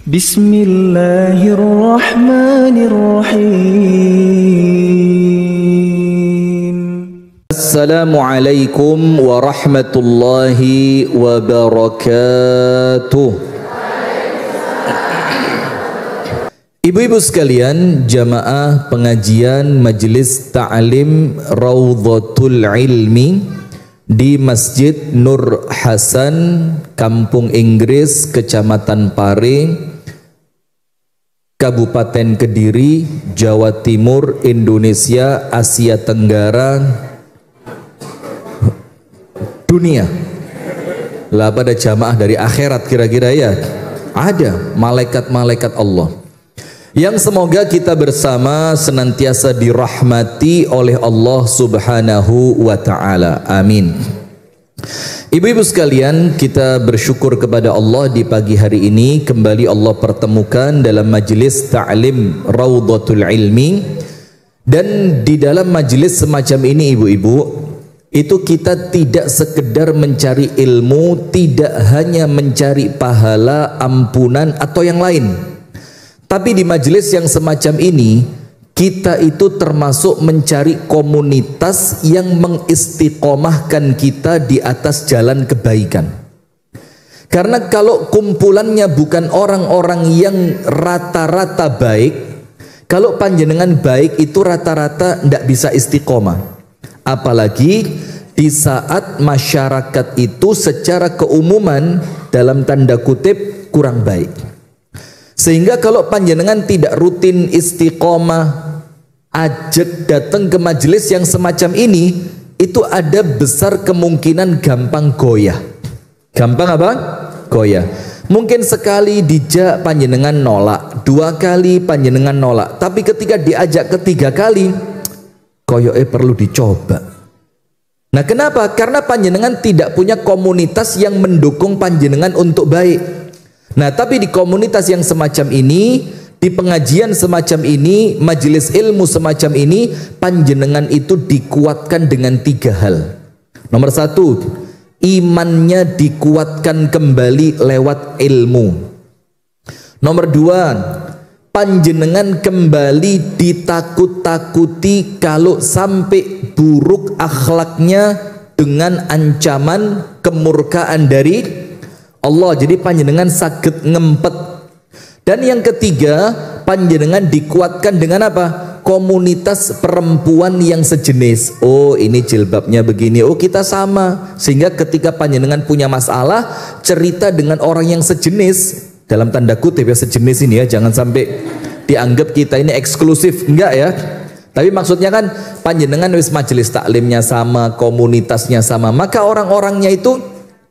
Bismillahirrahmanirrahim. Assalamualaikum warahmatullahi wabarakatuh. Ibu-ibu sekalian, jamaah pengajian Majelis Ta'lim Raudhatul Ilmi di Masjid Nur Hasan, Kampung Inggris, Kecamatan Pare, Kabupaten Kediri, Jawa Timur, Indonesia, Asia Tenggara, dunia. Lah pada jamaah dari akhirat kira-kira ya? Ada malaikat-malaikat Allah yang semoga kita bersama senantiasa dirahmati oleh Allah Subhanahu wa ta'ala. Amin. Ibu-ibu sekalian, kita bersyukur kepada Allah di pagi hari ini kembali Allah pertemukan dalam majelis Ta'lim Raudhatul Ilmi. Dan di dalam majelis semacam ini ibu-ibu, itu kita tidak sekedar mencari ilmu, tidak hanya mencari pahala, ampunan atau yang lain. Tapi di majelis yang semacam ini, kita itu termasuk mencari komunitas yang mengistiqomahkan kita di atas jalan kebaikan. Karena kalau kumpulannya bukan orang-orang yang rata-rata baik, kalau panjenengan baik itu rata-rata tidak bisa istiqomah. Apalagi di saat masyarakat itu secara keumuman dalam tanda kutip kurang baik. Sehingga kalau panjenengan tidak rutin istiqomah, ajak datang ke majelis yang semacam ini, itu ada besar kemungkinan gampang goyah. Gampang apa? Goyah. Mungkin sekali dijak panjenengan nolak, 2 kali panjenengan nolak, tapi ketika diajak ketiga kali, koyoke perlu dicoba. Nah kenapa? Karena panjenengan tidak punya komunitas yang mendukung panjenengan untuk baik. Nah tapi di komunitas yang semacam ini, di pengajian semacam ini, majelis ilmu semacam ini, panjenengan itu dikuatkan dengan 3 hal. Nomor 1, imannya dikuatkan kembali lewat ilmu. Nomor 2, panjenengan kembali ditakut-takuti kalau sampai buruk akhlaknya dengan ancaman kemurkaan dari Allah. Jadi panjenengan sakit ngempet. Dan yang ketiga, panjenengan dikuatkan dengan apa? Komunitas perempuan yang sejenis. Oh ini jilbabnya begini, oh kita sama. Sehingga ketika panjenengan punya masalah, cerita dengan orang yang sejenis, dalam tanda kutip ya sejenis ini ya, jangan sampai dianggap kita ini eksklusif, enggak ya. Tapi maksudnya kan panjenengan wis majelis taklimnya sama, komunitasnya sama, maka orang-orangnya itu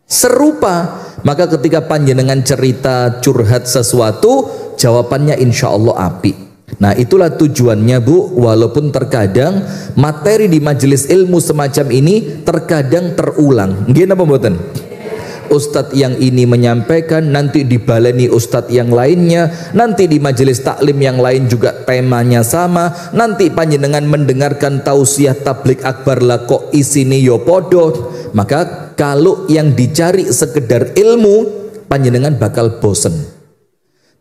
serupa. Maka ketika panjenengan cerita curhat sesuatu, jawabannya insya Allah api. Nah itulah tujuannya Bu. Walaupun terkadang materi di majelis ilmu semacam ini terkadang terulang. Gini apa mboten? Ustadz yang ini menyampaikan, nanti dibaleni ustadz yang lainnya, nanti di majelis taklim yang lain juga temanya sama, nanti panjenengan mendengarkan tausiah tablik akbar lah kok isini yo podo. Maka kalau yang dicari sekedar ilmu, panjenengan bakal bosen.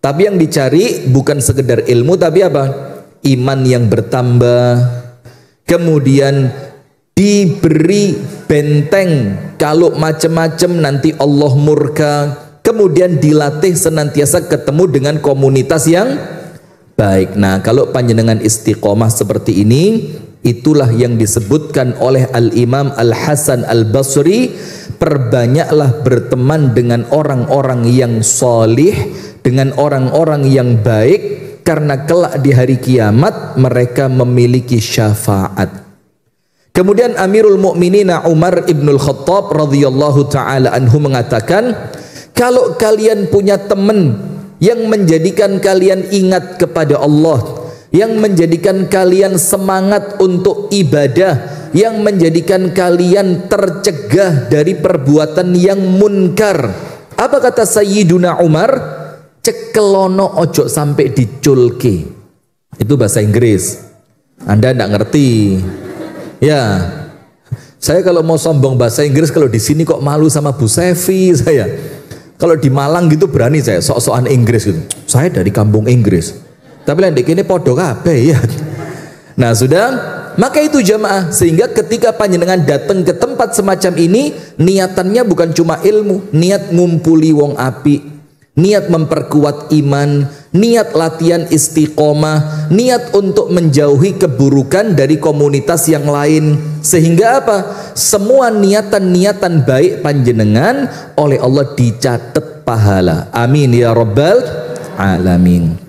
Tapi yang dicari bukan sekedar ilmu, tapi apa? Iman yang bertambah, kemudian diberi benteng kalau macam-macam nanti Allah murka, kemudian dilatih senantiasa ketemu dengan komunitas yang baik. Nah kalau panjenengan istiqomah seperti ini, itulah yang disebutkan oleh Al-Imam Al-Hasan Al-Basri, perbanyaklah berteman dengan orang-orang yang solih, dengan orang-orang yang baik, karena kelak di hari kiamat mereka memiliki syafaat. Kemudian Amirul Mukminin Umar Ibnul Khattab radhiyallahu taala anhu mengatakan, kalau kalian punya teman yang menjadikan kalian ingat kepada Allah, yang menjadikan kalian semangat untuk ibadah, yang menjadikan kalian tercegah dari perbuatan yang munkar, apa kata Sayyiduna Umar? Cekelono ojo sampai diculke. Itu bahasa Inggris, Anda tidak ngerti ya. Saya kalau mau sombong bahasa Inggris, kalau di sini kok malu sama Bu Sevi saya. Kalau di Malang gitu berani saya sok-sokan Inggris gitu. Saya dari kampung Inggris. Tapi lain dek ini podo kabeh ya. Nah sudah, maka itu jamaah, sehingga ketika panjenengan datang ke tempat semacam ini, niatannya bukan cuma ilmu, niat ngumpuli wong api, niat memperkuat iman, niat latihan istiqomah, niat untuk menjauhi keburukan dari komunitas yang lain, sehingga apa? Semua niatan-niatan baik panjenengan oleh Allah dicatat pahala. Amin ya rabbal alamin.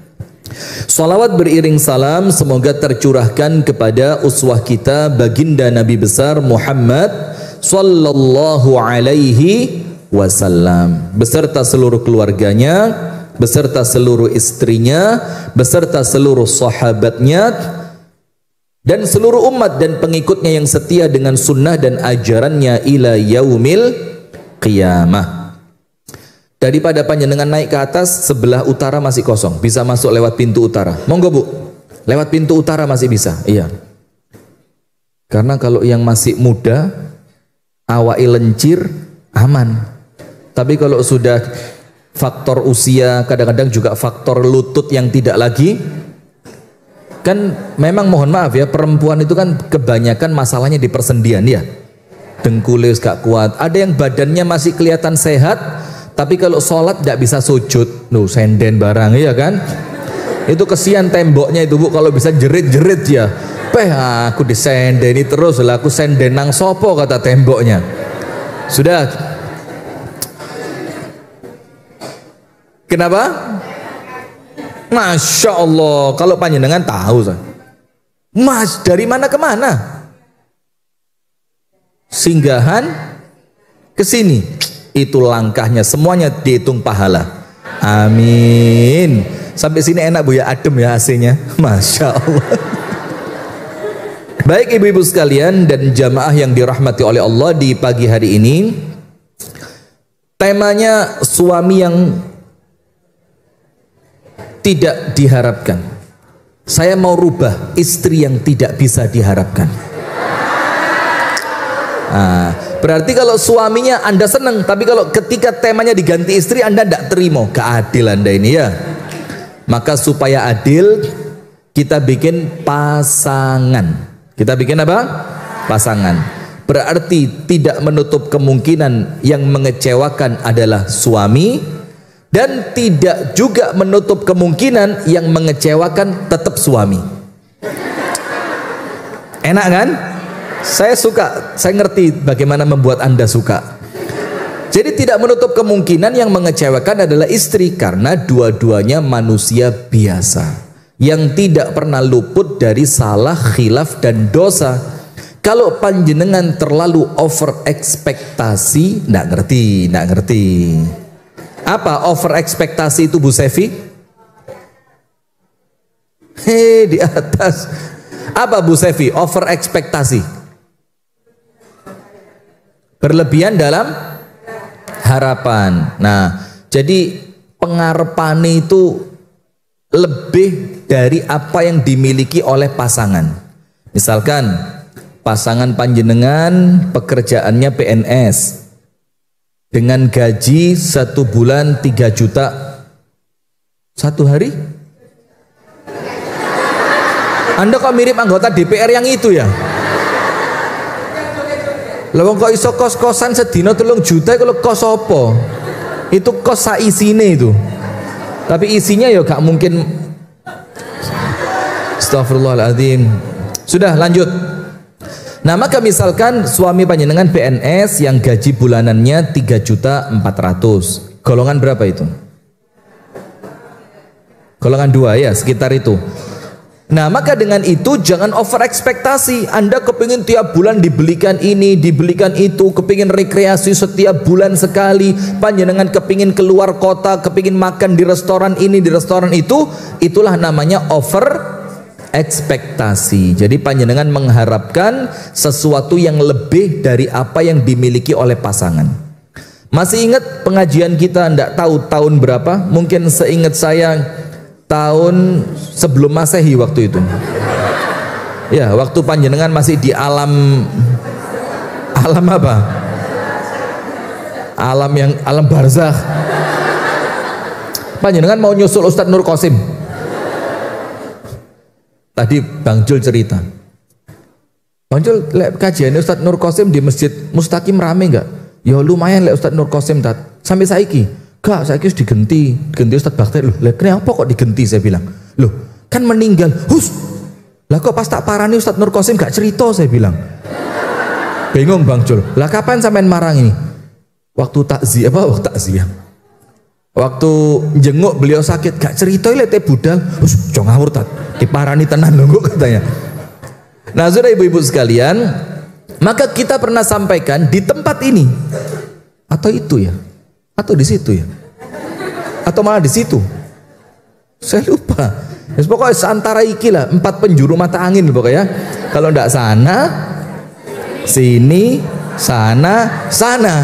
Salawat beriring salam semoga tercurahkan kepada uswah kita baginda Nabi besar Muhammad sallallahu alaihi wasallam beserta seluruh keluarganya, beserta seluruh istrinya, beserta seluruh sahabatnya dan seluruh umat dan pengikutnya yang setia dengan sunnah dan ajarannya ila yaumil qiyamah. Daripada panjenengan naik ke atas, sebelah utara masih kosong, bisa masuk lewat pintu utara. Monggo Bu, lewat pintu utara masih bisa. Iya. Karena kalau yang masih muda, awai lencir, aman. Tapi kalau sudah faktor usia, kadang-kadang juga faktor lutut yang tidak lagi, kan memang mohon maaf ya, perempuan itu kan kebanyakan masalahnya di persendian ya. Dengkulnya gak kuat. Ada yang badannya masih kelihatan sehat, tapi kalau sholat tidak bisa sujud, nuh senden barang ya kan? Itu kesian temboknya itu Bu, kalau bisa jerit-jerit ya. Aku disendeni terus lah, aku senden nang sopo kata temboknya. Sudah. Kenapa? Masya Allah, kalau panjenengan tahu, Mas dari mana ke mana? Singgahan ke sini. Itu langkahnya, semuanya dihitung pahala. Amin. Sampai sini enak Bu ya, adem ya AC-nya. Masya Allah. Baik ibu-ibu sekalian dan jamaah yang dirahmati oleh Allah, di pagi hari ini temanya suami yang tidak diharapkan. Saya mau rubah istri yang tidak bisa diharapkan. Berarti kalau suaminya Anda senang, tapi kalau ketika temanya diganti istri Anda tidak terima, keadil Anda ini ya. Maka supaya adil kita bikin pasangan. Kita bikin apa? Pasangan. Berarti tidak menutup kemungkinan yang mengecewakan adalah suami, dan tidak juga menutup kemungkinan yang mengecewakan tetap suami. Enak kan? Saya suka, saya ngerti bagaimana membuat Anda suka. Jadi tidak menutup kemungkinan yang mengecewakan adalah istri, karena dua-duanya manusia biasa yang tidak pernah luput dari salah, khilaf dan dosa. Kalau panjenengan terlalu over ekspektasi, nggak ngerti. Apa over ekspektasi itu Bu Sevi? Di atas. Apa Bu Sevi? Over ekspektasi. Berlebihan dalam harapan. Nah, jadi pengharapan itu lebih dari apa yang dimiliki oleh pasangan. Misalkan pasangan panjenengan pekerjaannya PNS dengan gaji 1 bulan 3 juta 1 hari. Anda kok mirip anggota DPR yang itu ya? Lawang kok iso kos-kosan sedina 3 juta kalau kos apa? Itu kos saisine itu. Tapi isinya ya gak mungkin. Astagfirullahaladzim. Sudah lanjut. Nah maka misalkan suami panjenengan PNS yang gaji bulanannya 3.400.000. Golongan berapa itu? Golongan 2 ya, sekitar itu. Nah maka dengan itu jangan over ekspektasi. Anda kepingin tiap bulan dibelikan ini, dibelikan itu, kepingin rekreasi setiap bulan sekali, panjenengan kepingin keluar kota, kepingin makan di restoran ini, di restoran itu. Itulah namanya over ekspektasi. Jadi panjenengan mengharapkan sesuatu yang lebih dari apa yang dimiliki oleh pasangan. Masih ingat pengajian kita, enggak tahu tahun berapa, mungkin seingat saya tahun sebelum Masehi waktu itu. Ya, waktu panjenengan masih di alam apa? Alam barzakh. Panjenengan mau nyusul Ustadz Nur Qasim. Tadi Bang Jul cerita, Bang Jul, kajiannya Ustadz Nur Qasim di Masjid Mustaqim rame enggak? Ya lumayan Ustadz Nur Qasim sampai saiki. Gak, saiki harus digenti Ustadz Bakti. Loh, kenapa kok digenti? Saya bilang, loh kan meninggal. Lah kok pas tak parani Ustadz Nur Qasim gak cerita? Saya bilang, bingung Bang Jul. Lah kapan sampean marang ini? Waktu takziah, waktu jenguk beliau sakit gak cerita teh budal. Jangan ngawur tat, diparani tenan nunggu katanya. Nah sudah ibu-ibu sekalian, maka kita pernah sampaikan di tempat ini atau itu ya, atau di situ ya, atau malah di situ, saya lupa. Pokoknya antara iki lah, 4 penjuru mata angin pokoknya. Kalau ndak sana, sini, sana, sana.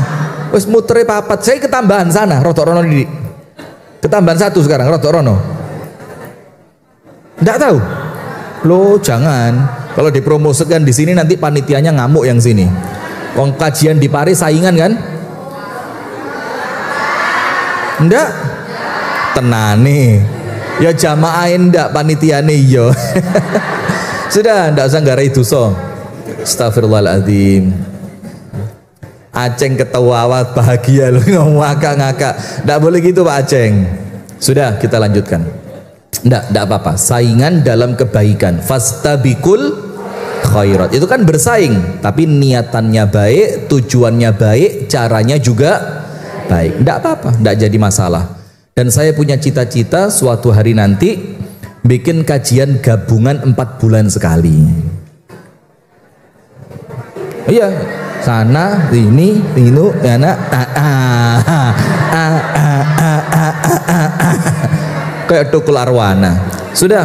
Wes mutere papat. Saya ketambahan sana, rodok rono di. Ketambahan 1 sekarang, rodok rono. Ndak tahu. Loh, jangan. Kalau dipromosikan di sini nanti panitianya ngamuk yang sini. Wong kajian di Paris saingan kan? Ndak? Tenane. Ya jamaahin ndak panitiane iya. Sudah, ndak usah nggarai dosa. Astagfirullahaladzim. Aceng ketawawat bahagia loh, ngakak-ngakak. Ndak boleh gitu Pak Aceng. Sudah, kita lanjutkan. Ndak apa-apa. Saingan dalam kebaikan. Fastabikul khairat. Itu kan bersaing, tapi niatannya baik, tujuannya baik, caranya juga baik. Ndak apa-apa, ndak jadi masalah. Dan saya punya cita-cita suatu hari nanti bikin kajian gabungan 4 bulan sekali. Iya, sana, sini, anak, kayak Tukul Arwana. Sudah,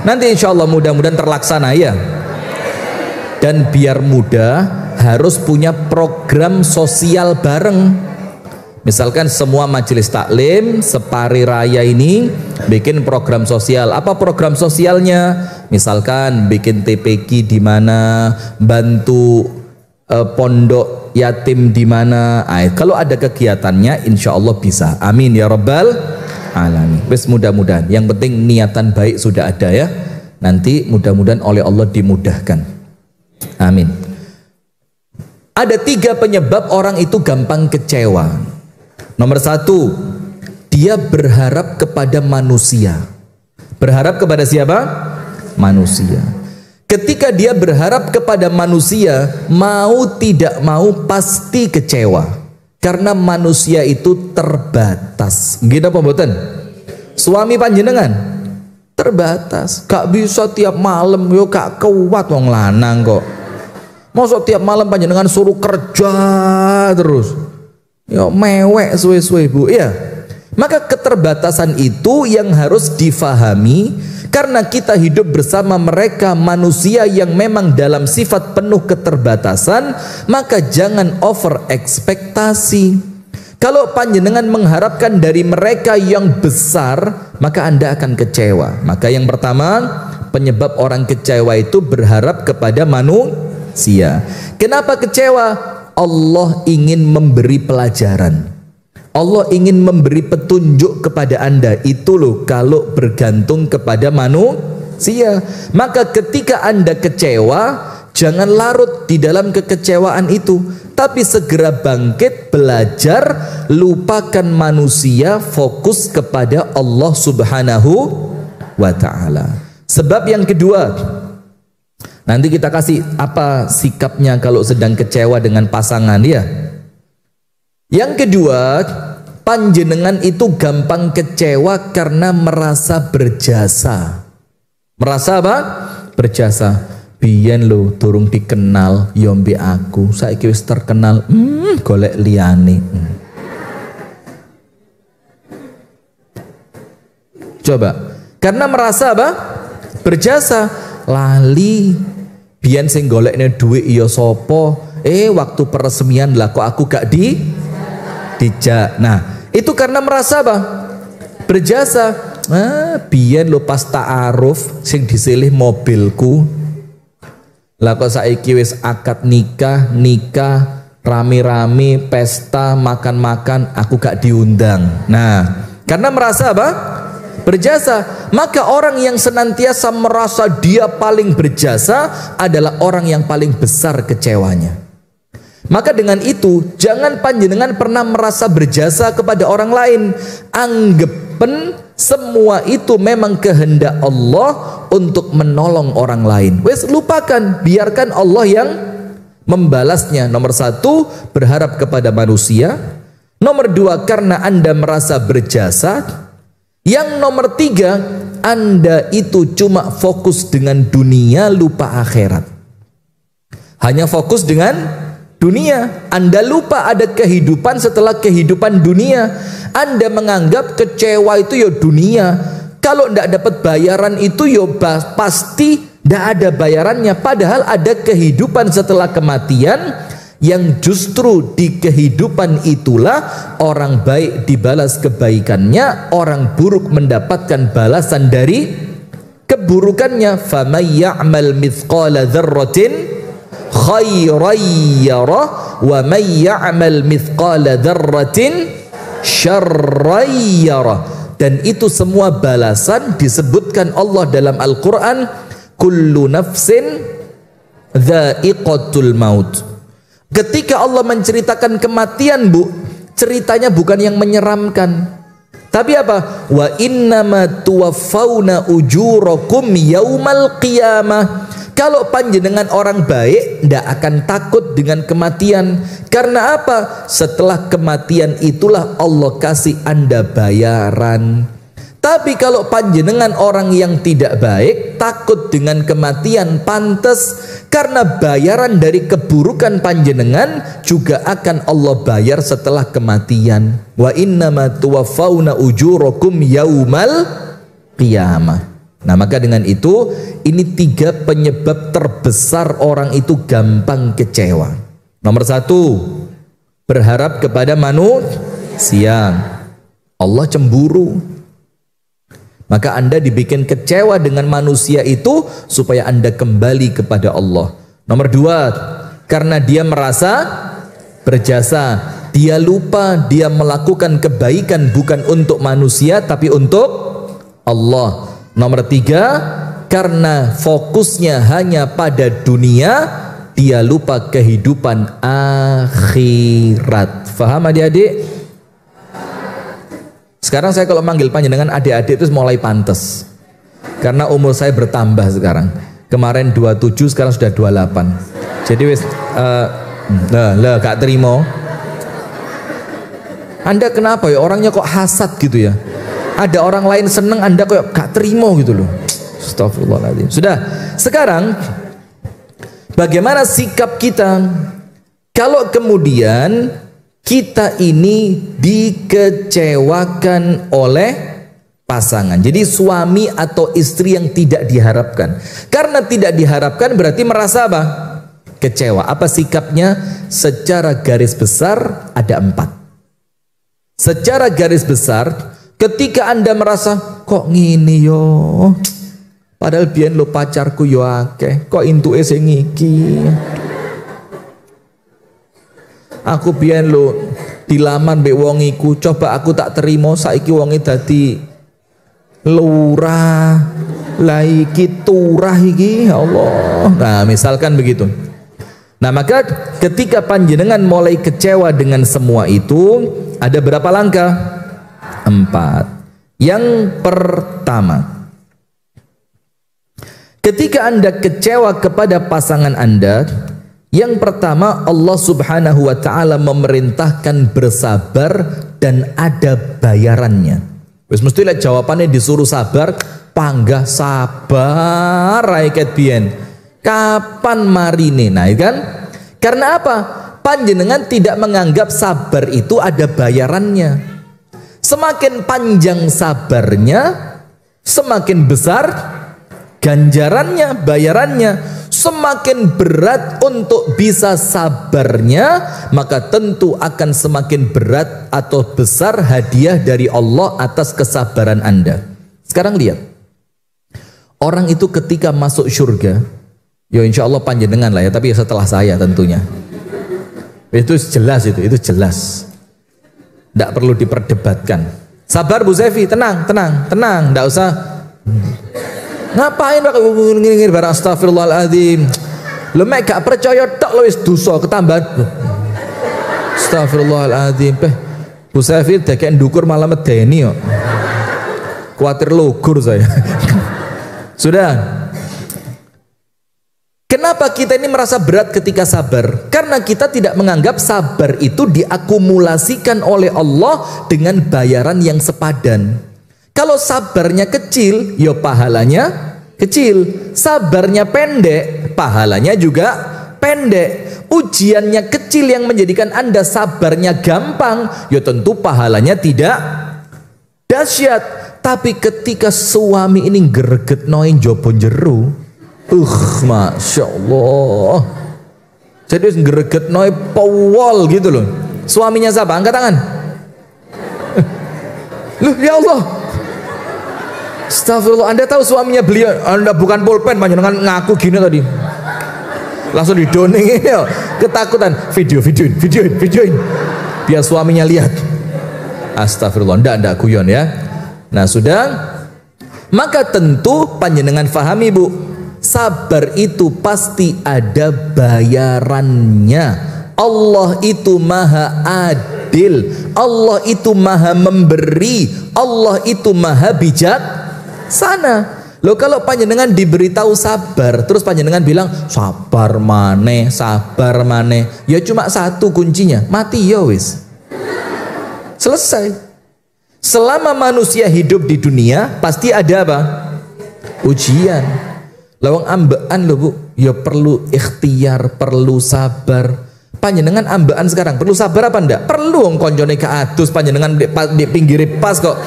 nanti insya Allah mudah-mudahan terlaksana ya. Dan biar mudah harus punya program sosial bareng. Misalkan semua majelis taklim separi raya ini bikin program sosial. Apa program sosialnya? Misalkan bikin TPQ di mana, bantu pondok yatim di mana. Kalau ada kegiatannya insya Allah bisa. Amin ya rabbal alamin. Wes mudah-mudahan. Yang penting niatan baik sudah ada ya. Nanti mudah-mudahan oleh Allah dimudahkan. Amin. Ada 3 penyebab orang itu gampang kecewa. Nomor 1, dia berharap kepada manusia. Berharap kepada siapa? Manusia. Ketika dia berharap kepada manusia, mau tidak mau pasti kecewa. Karena manusia itu terbatas. Gitu apa mboten? Suami panjenengan terbatas. Gak bisa tiap malam yo gak kuat wong lanang kok. Masa tiap malam panjenengan suruh kerja terus. Yo mewek suwe-suwe Bu ya. Maka keterbatasan itu yang harus difahami. Karena kita hidup bersama mereka manusia yang memang dalam sifat penuh keterbatasan, maka jangan over ekspektasi. Kalau panjenengan mengharapkan dari mereka yang besar, maka Anda akan kecewa. Maka yang pertama, penyebab orang kecewa itu berharap kepada manusia. Kenapa kecewa? Allah ingin memberi pelajaran. Allah ingin memberi petunjuk kepada Anda. Itu loh kalau bergantung kepada manusia. Maka ketika Anda kecewa, jangan larut di dalam kekecewaan itu, tapi segera bangkit, belajar, lupakan manusia, fokus kepada Allah Subhanahu wa ta'ala. Sebab yang kedua, nanti kita kasih apa sikapnya kalau sedang kecewa dengan pasangan ya. Yang kedua, panjenengan itu gampang kecewa karena merasa berjasa. Merasa apa? Berjasa. Biyen lo durung dikenal yombe aku, saiki wis terkenal, golek liyane. Coba, karena merasa apa? Berjasa. Lali biyen sing golekne dhuwit ya sapa? Waktu peresmian lah kok aku gak dijak. Nah, itu karena merasa apa? Berjasa. Biyen lo pas ta'aruf sing disilih mobilku. Lah kok saiki wis akad nikah, rame-rame, pesta, makan-makan, aku gak diundang. Nah, Karena merasa apa? Berjasa. Maka orang yang senantiasa merasa dia paling berjasa adalah orang yang paling besar kecewanya. Maka dengan itu jangan panjenengan pernah merasa berjasa kepada orang lain. Anggepen semua itu memang kehendak Allah untuk menolong orang lain. Wes lupakan, biarkan Allah yang membalasnya. Nomor satu, berharap kepada manusia. Nomor dua, karena Anda merasa berjasa. Yang nomor tiga, Anda itu cuma fokus dengan dunia, lupa akhirat. Hanya fokus dengan dunia. Anda lupa ada kehidupan setelah kehidupan dunia. Anda menganggap kecewa itu ya dunia. Kalau tidak dapat bayaran itu ya pasti tidak ada bayarannya. Padahal ada kehidupan setelah kematian, yang justru di kehidupan itulah orang baik dibalas kebaikannya, orang buruk mendapatkan balasan dari keburukannya. فَمَنْ يَعْمَلْ مِثْقَالَ ذَرَّةٍ خَيْرًا يَرَهُ وَمَنْ يَعْمَلْ مِثْقَالَ ذَرَّةٍ شَرًّا يَرَهُ. Dan itu semua balasan disebutkan Allah dalam Al-Quran. Kullu nafsin dha'iqatul maut. Ketika Allah menceritakan kematian, Bu, ceritanya bukan yang menyeramkan. Tapi apa? Wa innama tuwaffawna ujurakum yaumal qiyamah. Kalau panjenengan orang baik, tidak akan takut dengan kematian. Karena apa? Setelah kematian itulah Allah kasih Anda bayaran. Tapi kalau panjenengan orang yang tidak baik, takut dengan kematian, pantas, karena bayaran dari keburukan panjenengan juga akan Allah bayar setelah kematian. Wa innama tuwaffawna ujurakum yaumal qiyamah. Nah, maka dengan itu, ini tiga penyebab terbesar orang itu gampang kecewa. Nomor satu, berharap kepada manusia. Allah cemburu. Maka Anda dibikin kecewa dengan manusia itu supaya Anda kembali kepada Allah. Nomor dua, karena dia merasa berjasa. Dia lupa dia melakukan kebaikan bukan untuk manusia tapi untuk Allah. Nomor tiga, karena fokusnya hanya pada dunia, dia lupa kehidupan akhirat. Faham adik-adik? Sekarang saya kalau manggil panjenengan adik-adik itu mulai pantas. Karena umur saya bertambah sekarang. Kemarin 27, sekarang sudah 28. Jadi wis gak terima. Anda kenapa ya? Orangnya kok hasad gitu ya? Ada orang lain seneng, Anda kok gak terima gitu loh. Astagfirullahaladzim. Sudah, sekarang bagaimana sikap kita kalau kemudian kita ini dikecewakan oleh pasangan? Jadi suami atau istri yang tidak diharapkan. Karena tidak diharapkan berarti merasa apa? Kecewa. Apa sikapnya? Secara garis besar ada 4. Secara garis besar, ketika Anda merasa kok ngini yo, padahal biyen lo pacarku yo akeh, kok intuke sing iki. Aku biyen lo dilamar mbek wong iku, coba aku tak terima, saiki wonge dadi lurah. Lah iki turah iki, ya Allah. Nah, misalkan begitu. Nah, maka ketika panjenengan mulai kecewa dengan semua itu, ada berapa langkah? 4. Yang pertama, ketika Anda kecewa kepada pasangan Anda, yang pertama, Allah Subhanahu wa ta'ala memerintahkan bersabar dan ada bayarannya. Wis mesti lah jawabannya disuruh sabar, panggah sabar raiket bien. Kapan marine? Nah, kan? Karena apa? Panjenengan tidak menganggap sabar itu ada bayarannya. Semakin panjang sabarnya, semakin besar ganjarannya, bayarannya. Semakin berat untuk bisa sabarnya, maka tentu akan semakin berat atau besar hadiah dari Allah atas kesabaran Anda. Sekarang lihat, orang itu ketika masuk surga, ya insya Allah panjenengan lah ya, tapi setelah saya tentunya. Itu jelas, itu jelas. Tidak perlu diperdebatkan. Sabar Bu Sefi, tenang, enggak usah. Ngapain kok ngene barang astagfirullahaladzim. Lho mek gak percaya tok lho wis dosa ketambahan. Astagfirullahaladzim. Bu Sefi dekek ndukur malah medeni kok. Kuatir lugur saya. Sudah. Kenapa kita ini merasa berat ketika sabar? Karena kita tidak menganggap sabar itu diakumulasikan oleh Allah dengan bayaran yang sepadan. Kalau sabarnya kecil, ya pahalanya kecil. Sabarnya pendek, pahalanya juga pendek. Ujiannya kecil yang menjadikan Anda sabarnya gampang, ya tentu pahalanya tidak dahsyat. Tapi ketika suami ini greget noin jopo jeru, Masya Allah. Jadi greget noy powol gitu loh. Suaminya siapa? Angkat tangan. Loh ya Allah. Astagfirullah. Anda tahu suaminya beliau, Anda bukan pulpen panjenengan ngaku gini tadi. Langsung didonengin ya. Ketakutan. Videoin. Biar suaminya lihat. Astagfirullah. Ndak guyon ya. Nah sudah. Maka tentu panjenengan fahami Bu, sabar itu pasti ada bayarannya. Allah itu maha adil, Allah itu maha memberi, Allah itu maha bijaksana. Loh kalau panjenengan diberitahu sabar, terus panjenengan bilang sabar maneh, ya cuma satu kuncinya, mati ya wis. Selesai. Selama manusia hidup di dunia pasti ada apa? Ujian. Lawang ambean loh Bu, ya perlu ikhtiar, perlu sabar. Panjenengan ambean sekarang perlu sabar apa enggak? Perlu wong koncone keatus panjenengan di pinggir pas kok.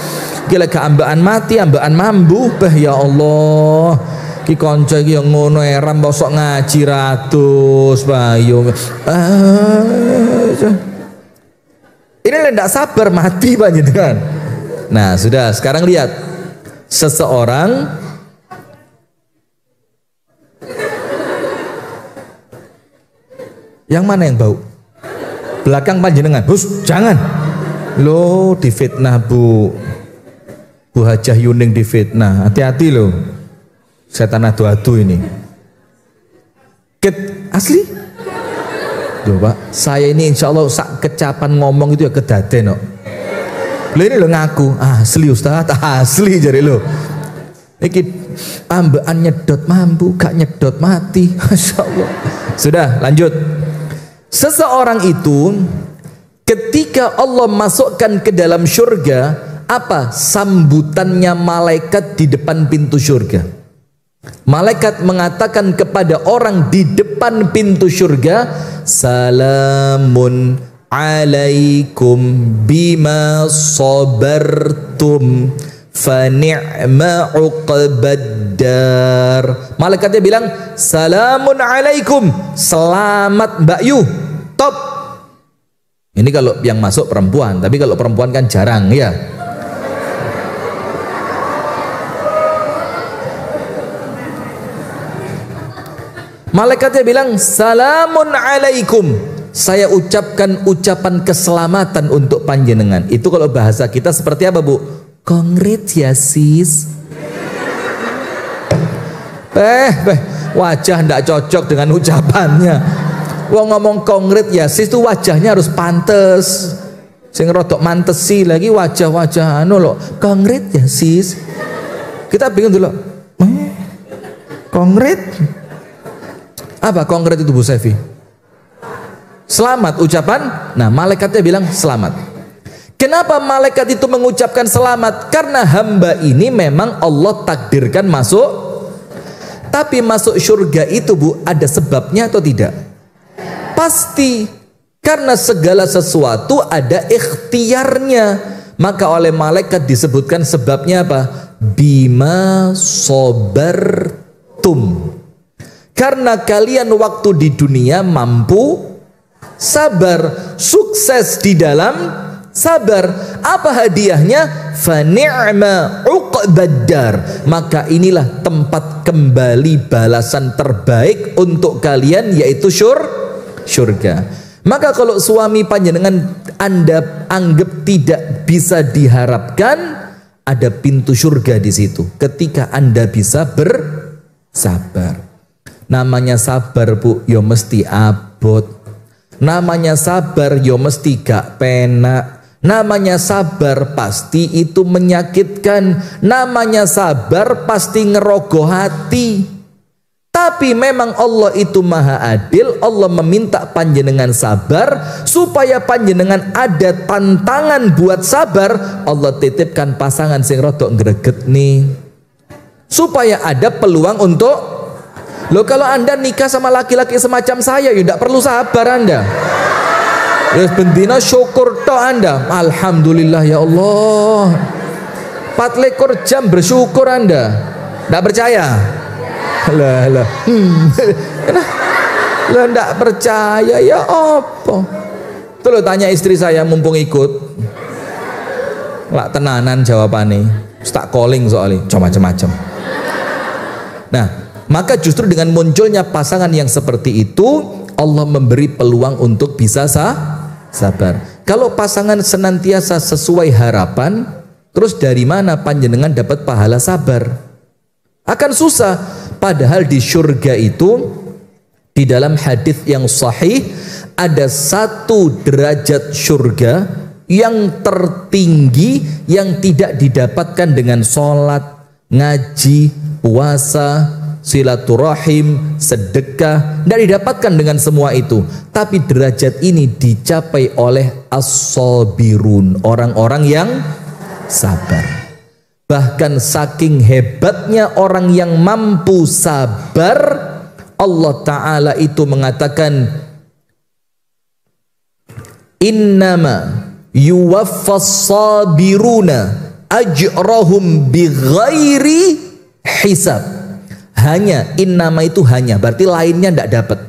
Gila ke ambean mati, ambean mambu. Ya Allah. Ki kanca iki yang ngono eram bosok ngaji ratus bayu. Ini ndak sabar mati panjenengan. Nah, sudah sekarang lihat seseorang yang mana yang bau? Belakang panjenengan. Hus, jangan. Lo difitnah Bu Hajah Yuning difitnah. Hati-hati lo. Setan adu-adu ini. Asli? Loh Pak, saya ini insya Allah sak kecapan ngomong itu ya kedaden kok. Lo ini lo ngaku. Asli Ustaz, asli jari lo. Iki ambean nyedot mampu, gak nyedot mati. Masya Allah. Sudah, lanjut. Seseorang itu ketika Allah masukkan ke dalam surga, apa sambutannya malaikat di depan pintu surga? Malaikat mengatakan kepada orang di depan pintu surga, salamun alaikum bima sabartum fa ni'ma uqbaddar. Malaikatnya bilang salamun alaikum, selamat Mbak Yu, top. Ini kalau yang masuk perempuan, tapi kalau perempuan kan jarang ya. Malaikatnya bilang salamun alaikum, saya ucapkan ucapan keselamatan untuk panjenengan. Itu kalau bahasa kita seperti apa Bu? Congrats ya sis. Wajah ndak cocok dengan ucapannya. Wong ngomong congrats ya sis itu wajahnya harus pantes. Sing rodok mantesi lagi wajah-wajah anu loh. Congrats ya sis. Kita bingung dulu. Congrats. Apa congrats itu Bu Sefi? Selamat ucapan. Nah, malaikatnya bilang selamat. Kenapa malaikat itu mengucapkan selamat? Karena hamba ini memang Allah takdirkan masuk. Tapi masuk surga itu Bu, ada sebabnya atau tidak? Pasti. Karena segala sesuatu ada ikhtiarnya. Maka oleh malaikat disebutkan sebabnya apa? Bima sobartum. Karena kalian waktu di dunia mampu sabar, sukses di dalam sabar. Apa hadiahnya? Fa ni'ma uqbaddar. Maka inilah tempat kembali balasan terbaik untuk kalian, yaitu surga. Maka kalau suami panjenengan Anda anggap tidak bisa diharapkan, ada pintu surga di situ. Ketika Anda bisa bersabar. Namanya sabar Bu, yo mesti abot. Namanya sabar yo mesti gak penak. Namanya sabar pasti itu menyakitkan. Namanya sabar pasti ngerogoh hati. Tapi memang Allah itu maha adil. Allah meminta panjenengan sabar supaya panjenengan ada tantangan buat sabar. Allah titipkan pasangan sing rodok greget nih, supaya ada peluang untuk. Loh, kalau Anda nikah sama laki-laki semacam saya, ya tidak perlu sabar Anda. Ya bendina syukur toh Anda. Alhamdulillah ya Allah. 4 jam bersyukur Anda. Tidak percaya? Lah ndak percaya ya apa? Tuh lo tanya istri saya mumpung ikut. Lak tenanan jawabannya. Tak calling soalnya, macam-macam. Nah, maka justru dengan munculnya pasangan yang seperti itu, Allah memberi peluang untuk bisa sabar. Kalau pasangan senantiasa sesuai harapan, terus dari mana panjenengan dapat pahala sabar? Akan susah. Padahal di surga itu, di dalam hadis yang sahih, ada 1 derajat surga yang tertinggi yang tidak didapatkan dengan sholat, ngaji, puasa, silaturahim, sedekah. Tidak didapatkan dengan semua itu. Tapi derajat ini dicapai oleh as-sabirun, orang-orang yang sabar. Bahkan saking hebatnya orang yang mampu sabar, Allah Ta'ala itu mengatakan, innama yuwaffas sabiruna ajrahum bighairi hisab. Hanya, innama itu hanya, berarti lainnya tidak dapat.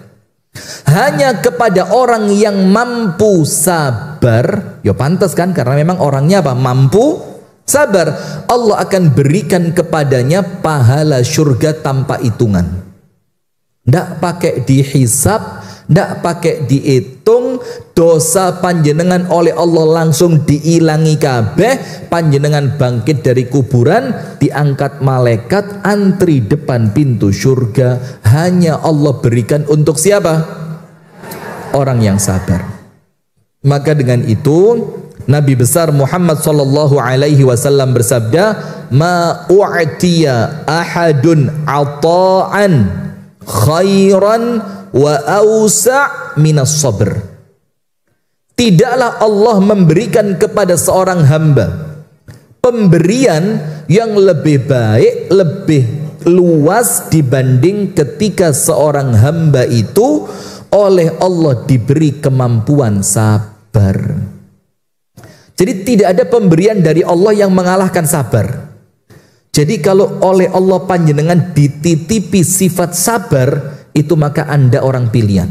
Hanya kepada orang yang mampu sabar, ya pantas kan, karena memang orangnya apa? Mampu sabar. Allah akan berikan kepadanya pahala surga tanpa hitungan. Tidak pakai dihisab, tidak pakai dihitung. Dosa panjenengan oleh Allah langsung diilangi kabeh. Panjenengan bangkit dari kuburan, diangkat malaikat, antri depan pintu surga. Hanya Allah berikan untuk siapa? Orang yang sabar. Maka dengan itu Nabi besar Muhammad sallallahu alaihi wasallam bersabda, "Ma u'tiya ahadun ata'an khairan wa awsa' minas sabr." Tidaklah Allah memberikan kepada seorang hamba pemberian yang lebih baik, lebih luas dibanding ketika seorang hamba itu oleh Allah diberi kemampuan sabar. Jadi tidak ada pemberian dari Allah yang mengalahkan sabar. Jadi kalau oleh Allah panjenengan dititipi sifat sabar, itu maka Anda orang pilihan.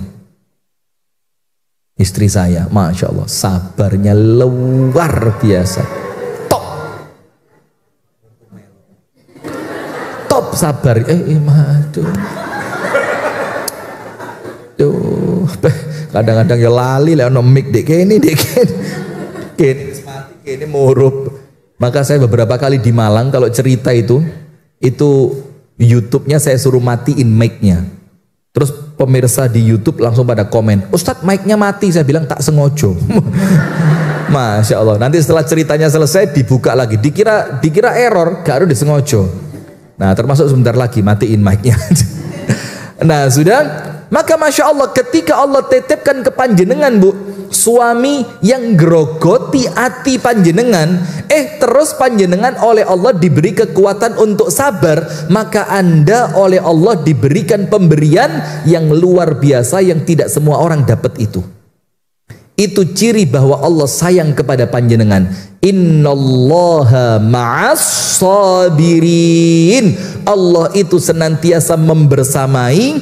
Istri saya, Masya Allah, sabarnya luar biasa. Top sabar. Kadang-kadang ya lali lah ono mic dek ini ini murup. Maka saya beberapa kali di Malang kalau cerita itu YouTube-nya saya suruh matiin mic-nya. Terus pemirsa di YouTube langsung pada komen, "Ustadz, mic-nya mati." Saya bilang tak sengojo. Masya Allah. Nanti setelah ceritanya selesai dibuka lagi, dikira error, gak harus disengojo. Nah, termasuk sebentar lagi matiin mic-nya. Nah, sudah. Maka Masya Allah, ketika Allah titipkan ke panjenengan, Bu, suami yang grogoti hati panjenengan, terus panjenengan oleh Allah diberi kekuatan untuk sabar, maka Anda oleh Allah diberikan pemberian yang luar biasa yang tidak semua orang dapat itu. Itu ciri bahwa Allah sayang kepada panjenengan. Innallaha ma'as sabirin. Allah itu senantiasa membersamai,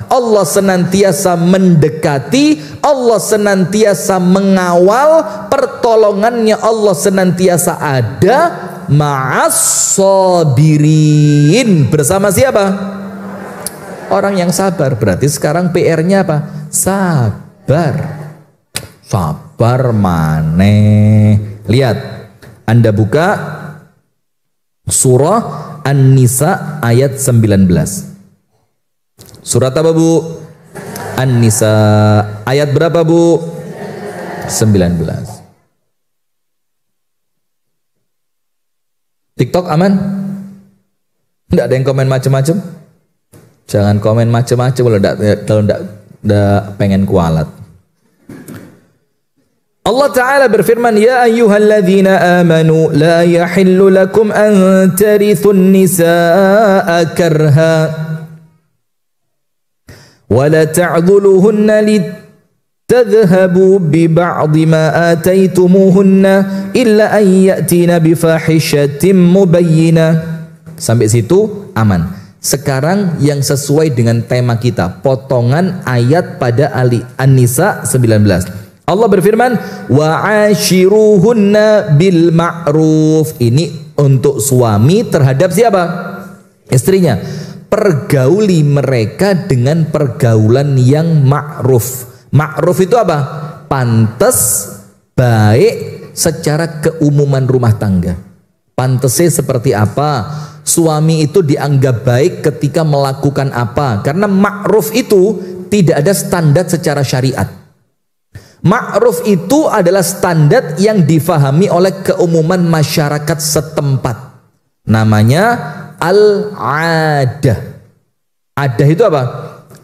Allah senantiasa mendekati, Allah senantiasa mengawal, pertolongannya Allah senantiasa ada. Ma'as sabirin, bersama siapa? Orang yang sabar. Berarti sekarang PR-nya apa? Sabar. Sabar maneh. Lihat, Anda buka surah An-Nisa ayat 19. Surat apa Bu? An-Nisa ayat berapa Bu? 19. TikTok aman? Tidak ada yang komen macam-macam? Jangan komen macam-macam kalau tidak pengen kualat. Allah Ta'ala berfirman, Ya ayyuhalladzina amanu la yahillu lakum an tarithun nisaa karha wa la ta'dhuluhunna litadhhabu bi ba'di ma ataitumuhunna illa an ya'tina bi fahishatin mubayyinah. Sampai situ aman. Sekarang yang sesuai dengan tema kita, potongan ayat pada An-Nisa 19. Allah berfirman, wa'ashiruhunna bil ma'ruf. Ini untuk suami terhadap siapa? Istrinya. Pergauli mereka dengan pergaulan yang ma'ruf. Ma'ruf itu apa? Pantas, baik secara keumuman rumah tangga. Pantasnya seperti apa? Suami itu dianggap baik ketika melakukan apa? Karena ma'ruf itu tidak ada standar secara syariat. Ma'ruf itu adalah standar yang difahami oleh keumuman masyarakat setempat. Namanya al-adah. Adah itu apa?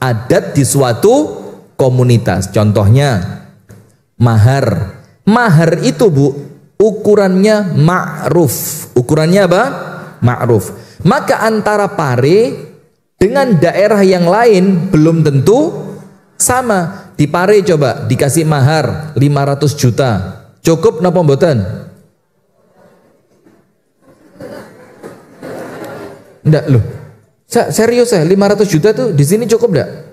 Adat di suatu komunitas. Contohnya mahar. Mahar itu Bu, ukurannya ma'ruf. Ukurannya apa? Ma'ruf. Maka antara pare dengan daerah yang lain belum tentu sama. Di Pare coba dikasih mahar 500 juta. Cukup napa mboten? Enggak loh. Serius ya, 500 juta tuh di sini cukup enggak?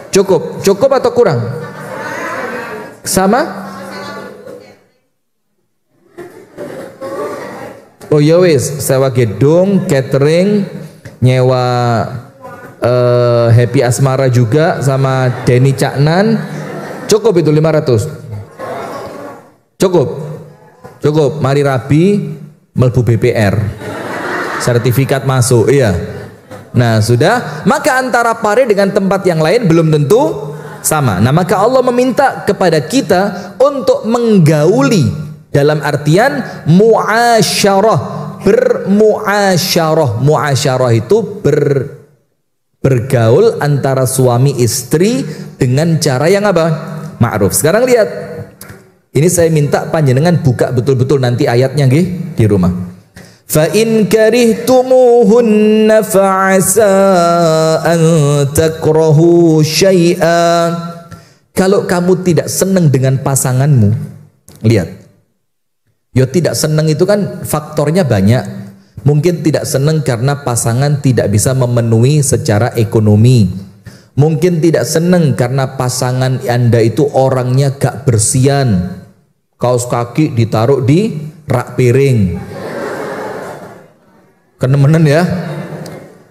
Cukup. Cukup atau kurang? Sama? Oh ya wis, sewa gedung, catering, nyewa Happy Asmara juga sama Denny Caknan. Cukup itu 500. Cukup. Mari rabi melbu BPR. Sertifikat masuk, iya. Nah, sudah. Maka antara Pare dengan tempat yang lain belum tentu sama. Nah, maka Allah meminta kepada kita untuk menggauli dalam artian muasyarah, bermuasyarah. Muasyarah itu bergaul antara suami istri dengan cara yang apa? Ma'ruf. Sekarang lihat. Ini saya minta panjenengan buka betul-betul nanti ayatnya nggih di rumah. Fa in karihtumuhunna fa'asa an takrahu syai'a. Kalau kamu tidak senang dengan pasanganmu, lihat. Ya tidak senang itu kan faktornya banyak. Mungkin tidak senang karena pasangan tidak bisa memenuhi secara ekonomi. Mungkin tidak senang karena pasangan Anda itu orangnya gak bersihan. Kaos kaki ditaruh di rak piring. Kenemenen ya.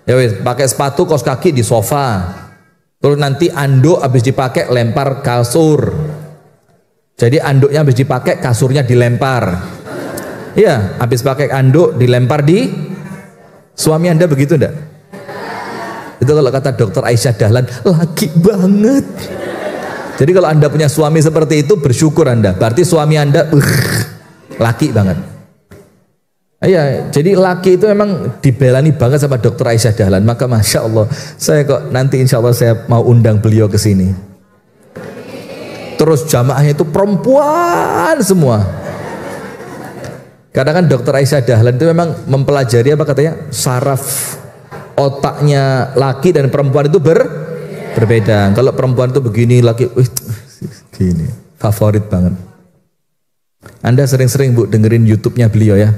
Ya wis, pakai sepatu kaos kaki di sofa. Terus nanti anduk habis dipakai lempar kasur. Jadi anduknya habis dipakai, kasurnya dilempar. Iya, habis pakai anduk dilempar di suami Anda begitu enggak? Itu kalau kata Dokter Aisyah Dahlan, laki banget. Jadi kalau Anda punya suami seperti itu, bersyukur Anda. Berarti suami Anda laki banget. Iya, jadi laki itu memang dibelani banget sama Dokter Aisyah Dahlan. Maka Masya Allah, saya kok nanti insya Allah saya mau undang beliau ke sini. Terus jamaahnya itu perempuan semua. Karena kan Dokter Aisyah Dahlan itu memang mempelajari apa katanya, saraf otaknya laki dan perempuan itu berbeda. Kalau perempuan itu begini, laki gini, favorit banget. Anda sering-sering Bu dengerin YouTube-nya beliau ya.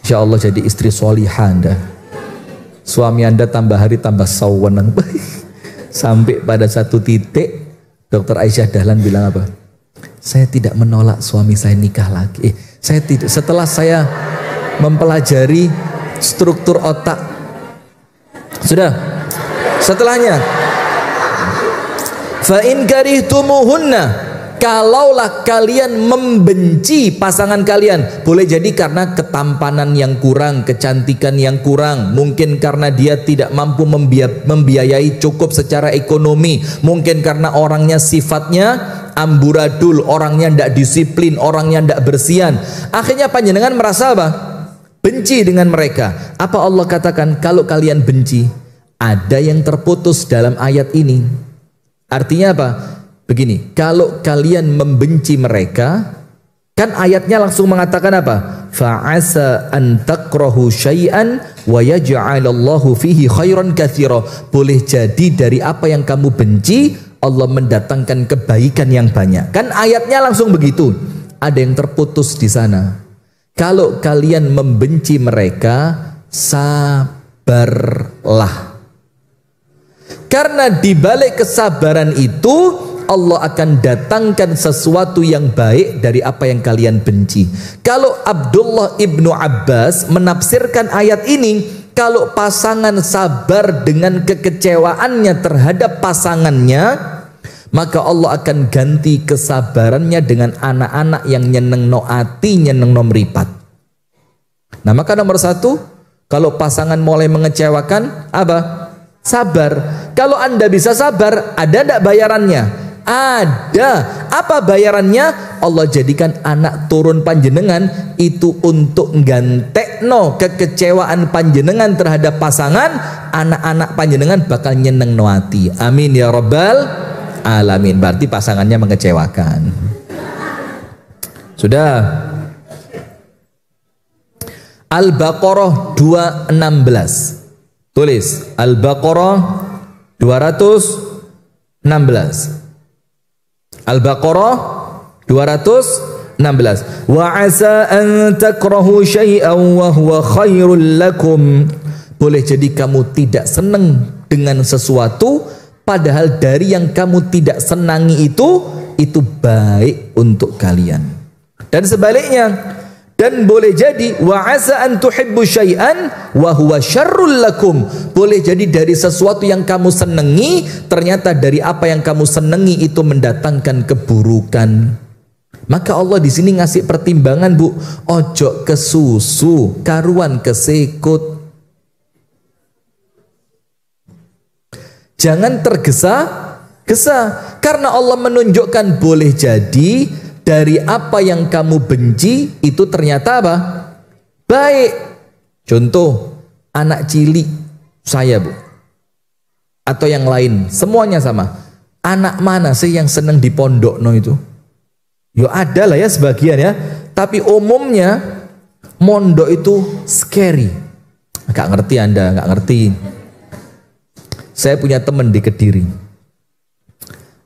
Insya Allah jadi istri solihah Anda. Suami Anda tambah hari tambah sawanang. Sampai pada satu titik Dokter Aisyah Dahlan bilang apa? Saya tidak menolak suami saya nikah lagi. Saya tidak. Setelah saya mempelajari struktur otak, sudah. Setelahnya, fa in karihtumuhunna, kalaulah kalian membenci pasangan kalian, boleh jadi karena ketampanan yang kurang, kecantikan yang kurang, mungkin karena dia tidak mampu membiayai cukup secara ekonomi, mungkin karena orangnya sifatnya amburadul, orangnya tidak disiplin, orangnya tidak bersihan. Akhirnya panjenengan merasa apa? Benci dengan mereka. Apa Allah katakan? Kalau kalian benci, ada yang terputus dalam ayat ini. Artinya apa? Begini, kalau kalian membenci mereka, kan ayatnya langsung mengatakan apa? Fa'asa an takrahu syai'an wa yaj'alallahu fihi khairan katsira. Boleh jadi dari apa yang kamu benci, Allah mendatangkan kebaikan yang banyak. Kan ayatnya langsung begitu. Ada yang terputus di sana. Kalau kalian membenci mereka, sabarlah. Karena di balik kesabaran itu Allah akan datangkan sesuatu yang baik dari apa yang kalian benci. Kalau Abdullah ibnu Abbas menafsirkan ayat ini, kalau pasangan sabar dengan kekecewaannya terhadap pasangannya, maka Allah akan ganti kesabarannya dengan anak-anak yang nyenengno ati, nyenengno meripat. Nah, maka nomor satu, kalau pasangan mulai mengecewakan, apa? Sabar. Kalau Anda bisa sabar, ada tidak bayarannya? Ada. Apa bayarannya? Allah jadikan anak turun panjenengan itu untuk nggantekno kekecewaan panjenengan terhadap pasangan. Anak-anak panjenengan bakal nyeneng no hati. Amin ya rabbal alamin. Berarti pasangannya mengecewakan. Sudah. Al-Baqarah 216. Tulis Al-Baqarah 216. Al-Baqarah 216. Wa asa an takrahu syai'an wa huwa khairul lakum. Boleh jadi kamu tidak senang dengan sesuatu, padahal dari yang kamu tidak senangi itu baik untuk kalian. Dan sebaliknya, dan boleh jadi wa asa an tuhibbu syai'an wa huwa syarrul lakum. Boleh jadi dari sesuatu yang kamu senangi, ternyata dari apa yang kamu senangi itu mendatangkan keburukan. Maka Allah di sini ngasih pertimbangan, Bu. Ojo ke susu, karuan kesekut. Jangan tergesa-gesa, karena Allah menunjukkan boleh jadi dari apa yang kamu benci itu ternyata apa? Baik. Contoh, anak cilik saya, Bu, atau yang lain, semuanya sama. Anak mana sih yang senang di pondok no itu? Yo ada lah ya sebagian ya, tapi umumnya mondok itu scary. Gak ngerti Anda, gak ngerti. Saya punya teman di Kediri,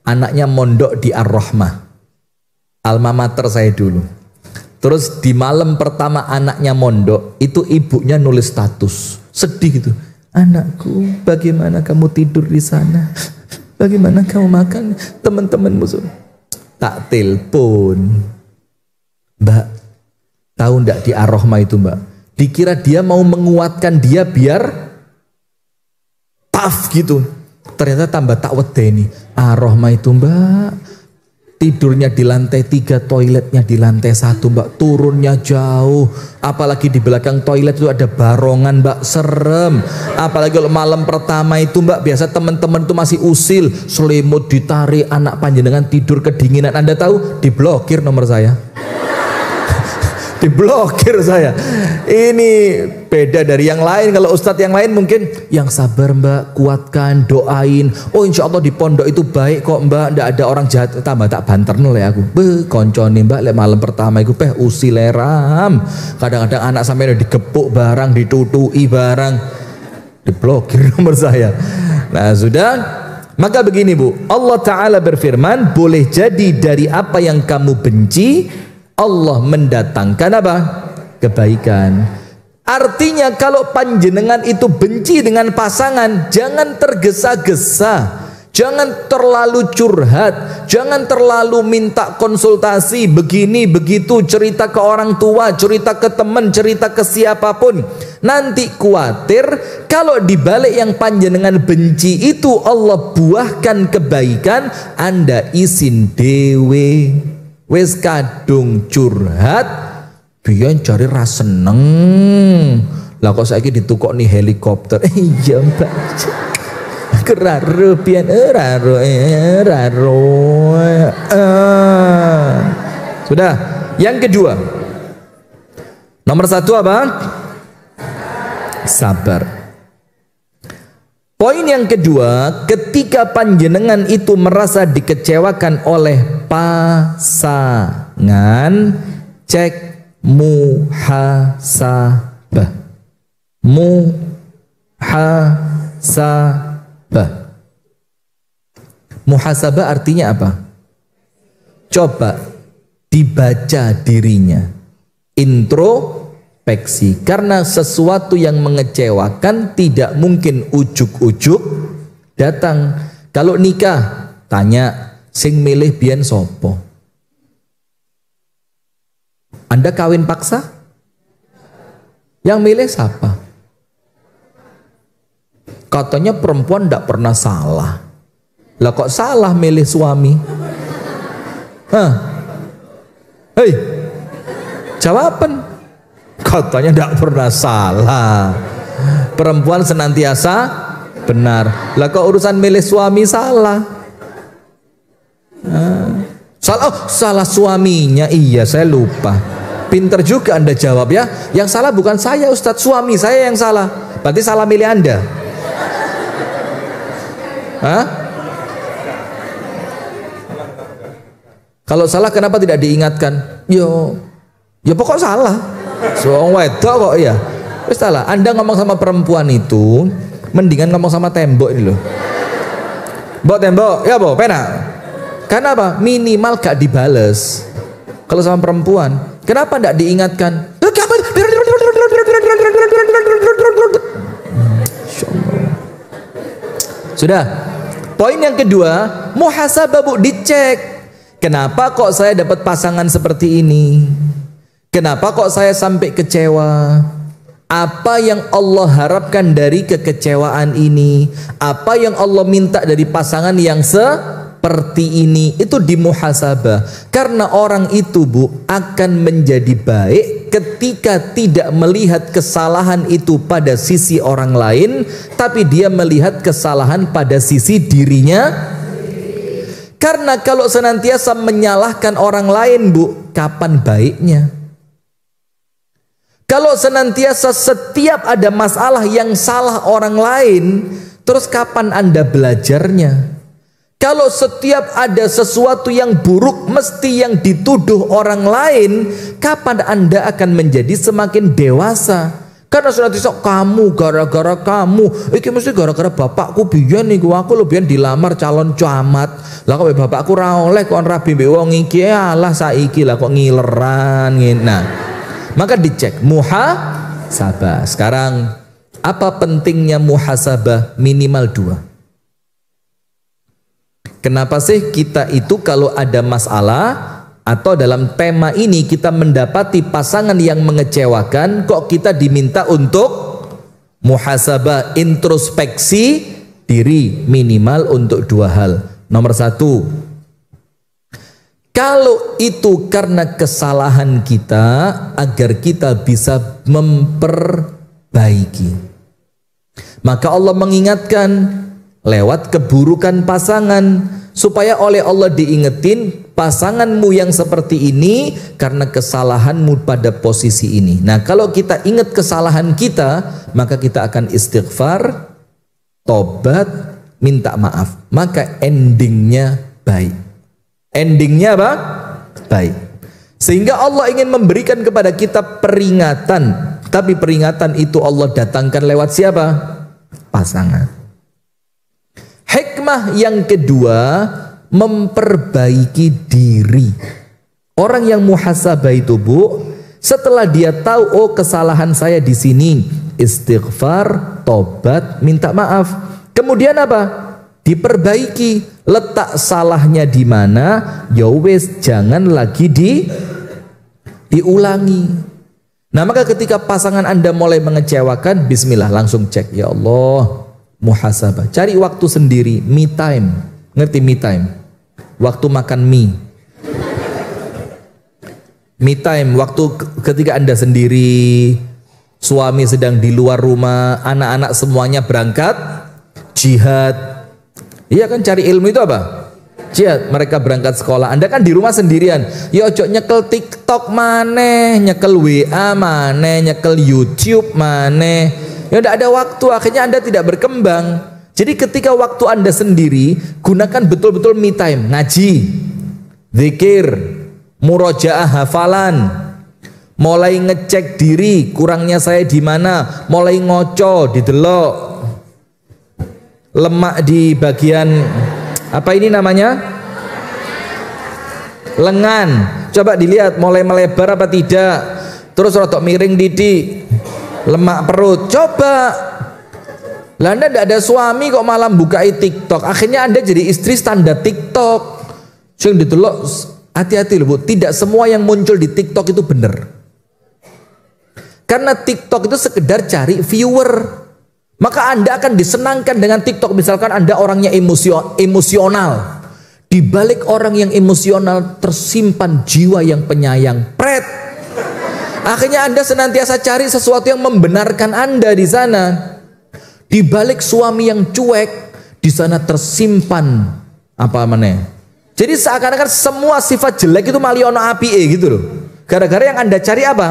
anaknya mondok di Ar-Rahmah, alma mater saya dulu. Terus di malam pertama anaknya mondok, itu ibunya nulis status, sedih gitu. Anakku, bagaimana kamu tidur di sana? Bagaimana kamu makan? Teman-temanmu tak telepon. Mbak, tahu ndak di Ar-Rahmah itu, Mbak? Dikira dia mau menguatkan dia biar tough gitu. Ternyata tambah tak wedeni. Ar-Rahmah itu, Mbak, tidurnya di lantai 3, toiletnya di lantai 1, Mbak. Turunnya jauh. Apalagi di belakang toilet itu ada barongan, Mbak. Serem. Apalagi kalau malam pertama itu, Mbak, biasa teman-teman itu masih usil, selimut ditarik, anak panjenengan tidur kedinginan. Anda tahu? Diblokir nomor saya. Diblokir saya. Ini beda dari yang lain. Kalau ustadz yang lain mungkin yang sabar, Mbak, kuatkan, doain. Oh, insya Allah di pondok itu baik kok, Mbak, ndak ada orang jahat. Tambah tak banter nol ya aku. Koncone, Mbak, lek malam pertama itu usil leram. Kadang-kadang anak sampai digepuk barang, ditutui barang. Diblokir nomor saya. Nah, sudah. Maka begini, Bu. Allah Ta'ala berfirman, boleh jadi dari apa yang kamu benci, Allah mendatangkan apa? Kebaikan. Artinya kalau panjenengan itu benci dengan pasangan, jangan tergesa-gesa, jangan terlalu curhat, jangan terlalu minta konsultasi begini begitu, cerita ke orang tua, cerita ke teman, cerita ke siapapun. Nanti kuatir kalau dibalik yang panjenengan benci itu Allah buahkan kebaikan, Anda isin dewe. Wes kadung curhat, biyen cari ras seneng. Lah kok saiki ditukok nih helikopter. Iya Mbak. Keraro pian raro. Sudah. Yang kedua. Nomor satu apa? Sabar. Poin yang kedua, ketika panjenengan itu merasa dikecewakan oleh pasangan, cek muhasabah. Muhasabah. Muhasabah artinya apa? Coba dibaca dirinya. Introspeksi. Karena sesuatu yang mengecewakan tidak mungkin ujuk-ujuk datang. Kalau nikah, tanya sing milih biyen sopo? Anda kawin paksa? Yang milih siapa? Katanya perempuan tidak pernah salah. Lah kok salah milih suami? Hah? Hei, jawaban. Katanya tidak pernah salah. Perempuan senantiasa benar. Lah kok urusan milih suami salah? Salah suaminya. Iya, saya lupa. Pinter juga Anda jawab ya. Yang salah bukan saya Ustadz, suami saya yang salah. Berarti salah milih Anda. Hah? Kalau salah kenapa tidak diingatkan? Yo pokok salah. So wedok kok ya. Wis salah. Anda ngomong sama perempuan itu mendingan ngomong sama tembok ini loh. Mbok tembok, ya Bo, penak. Karena apa? Minimal gak dibales. Kalau sama perempuan, kenapa tidak diingatkan? Sudah. Poin yang kedua, muhasabah Bu, dicek. Kenapa kok saya dapat pasangan seperti ini? Kenapa kok saya sampai kecewa? Apa yang Allah harapkan dari kekecewaan ini? Apa yang Allah minta dari pasangan yang seperti ini? Itu dimuhasabah. Karena orang itu Bu akan menjadi baik ketika tidak melihat kesalahan itu pada sisi orang lain, tapi dia melihat kesalahan pada sisi dirinya. Karena kalau senantiasa menyalahkan orang lain Bu, kapan baiknya? Kalau senantiasa setiap ada masalah yang salah orang lain, terus kapan Anda belajarnya? Kalau setiap ada sesuatu yang buruk mesti yang dituduh orang lain, kapan Anda akan menjadi semakin dewasa? Karena senantiasa kamu, gara-gara kamu, iki mesti gara-gara bapakku biyen niku, aku lho biyen dilamar calon camat. Lah kok bapakku ra oleh kon rabi mbek wong iki, alah saiki lah kok ngileran ngene. Nah, maka dicek muhasabah. Sekarang apa pentingnya muhasabah? Minimal 2. Kenapa sih kita itu kalau ada masalah atau dalam tema ini kita mendapati pasangan yang mengecewakan, kok kita diminta untuk muhasabah, introspeksi diri minimal untuk 2 hal. Nomor 1, kalau itu karena kesalahan kita, agar kita bisa memperbaiki, maka Allah mengingatkan lewat keburukan pasangan, supaya oleh Allah diingetin pasanganmu yang seperti ini karena kesalahanmu pada posisi ini. Nah, kalau kita ingat kesalahan kita, maka kita akan istighfar, tobat, minta maaf. Maka endingnya baik. Endingnya apa? Baik. Sehingga Allah ingin memberikan kepada kita peringatan. Tapi peringatan itu Allah datangkan lewat siapa? Pasangan. Hikmah yang kedua, memperbaiki diri. Orang yang muhasabah itu Bu, setelah dia tahu oh kesalahan saya di sini, istighfar, tobat, minta maaf. Kemudian apa? Diperbaiki. Letak salahnya di mana? Ya wes, jangan lagi diulangi. Nah maka ketika pasangan Anda mulai mengecewakan, bismillah langsung cek, ya Allah, muhasabah. Cari waktu sendiri, me time. Ngerti me time? Waktu makan mie. Me time, waktu ketika Anda sendiri, suami sedang di luar rumah, anak-anak semuanya berangkat jihad. Iya kan, cari ilmu itu apa? Jihad. Mereka berangkat sekolah, Anda kan di rumah sendirian. Ya ojo nyekel TikTok maneh, nyekel WA maneh, nyekel YouTube maneh. Ya udah ada waktu, akhirnya Anda tidak berkembang. Jadi ketika waktu Anda sendiri, gunakan betul-betul me time, ngaji, zikir, murojaah hafalan, mulai ngecek diri, kurangnya saya di mana, mulai ngoco, didelok, lemak di bagian apa ini namanya? Lengan. Coba dilihat mulai melebar apa tidak. Terus rotok miring didik. Lemak perut. Coba. Lah Anda tidak ada suami kok malam bukai TikTok. Akhirnya Anda jadi istri standar TikTok. Sing ditelok, hati-hati loh Bu. Tidak semua yang muncul di TikTok itu benar. Karena TikTok itu sekedar cari viewer. Maka Anda akan disenangkan dengan TikTok. Misalkan Anda orangnya emosional. Di balik orang yang emosional tersimpan jiwa yang penyayang. Pret. Akhirnya Anda senantiasa cari sesuatu yang membenarkan Anda di sana. Di balik suami yang cuek, di sana tersimpan apa namanya? Jadi seakan-akan semua sifat jelek itu maliono api gitu loh. Gara-gara yang Anda cari apa?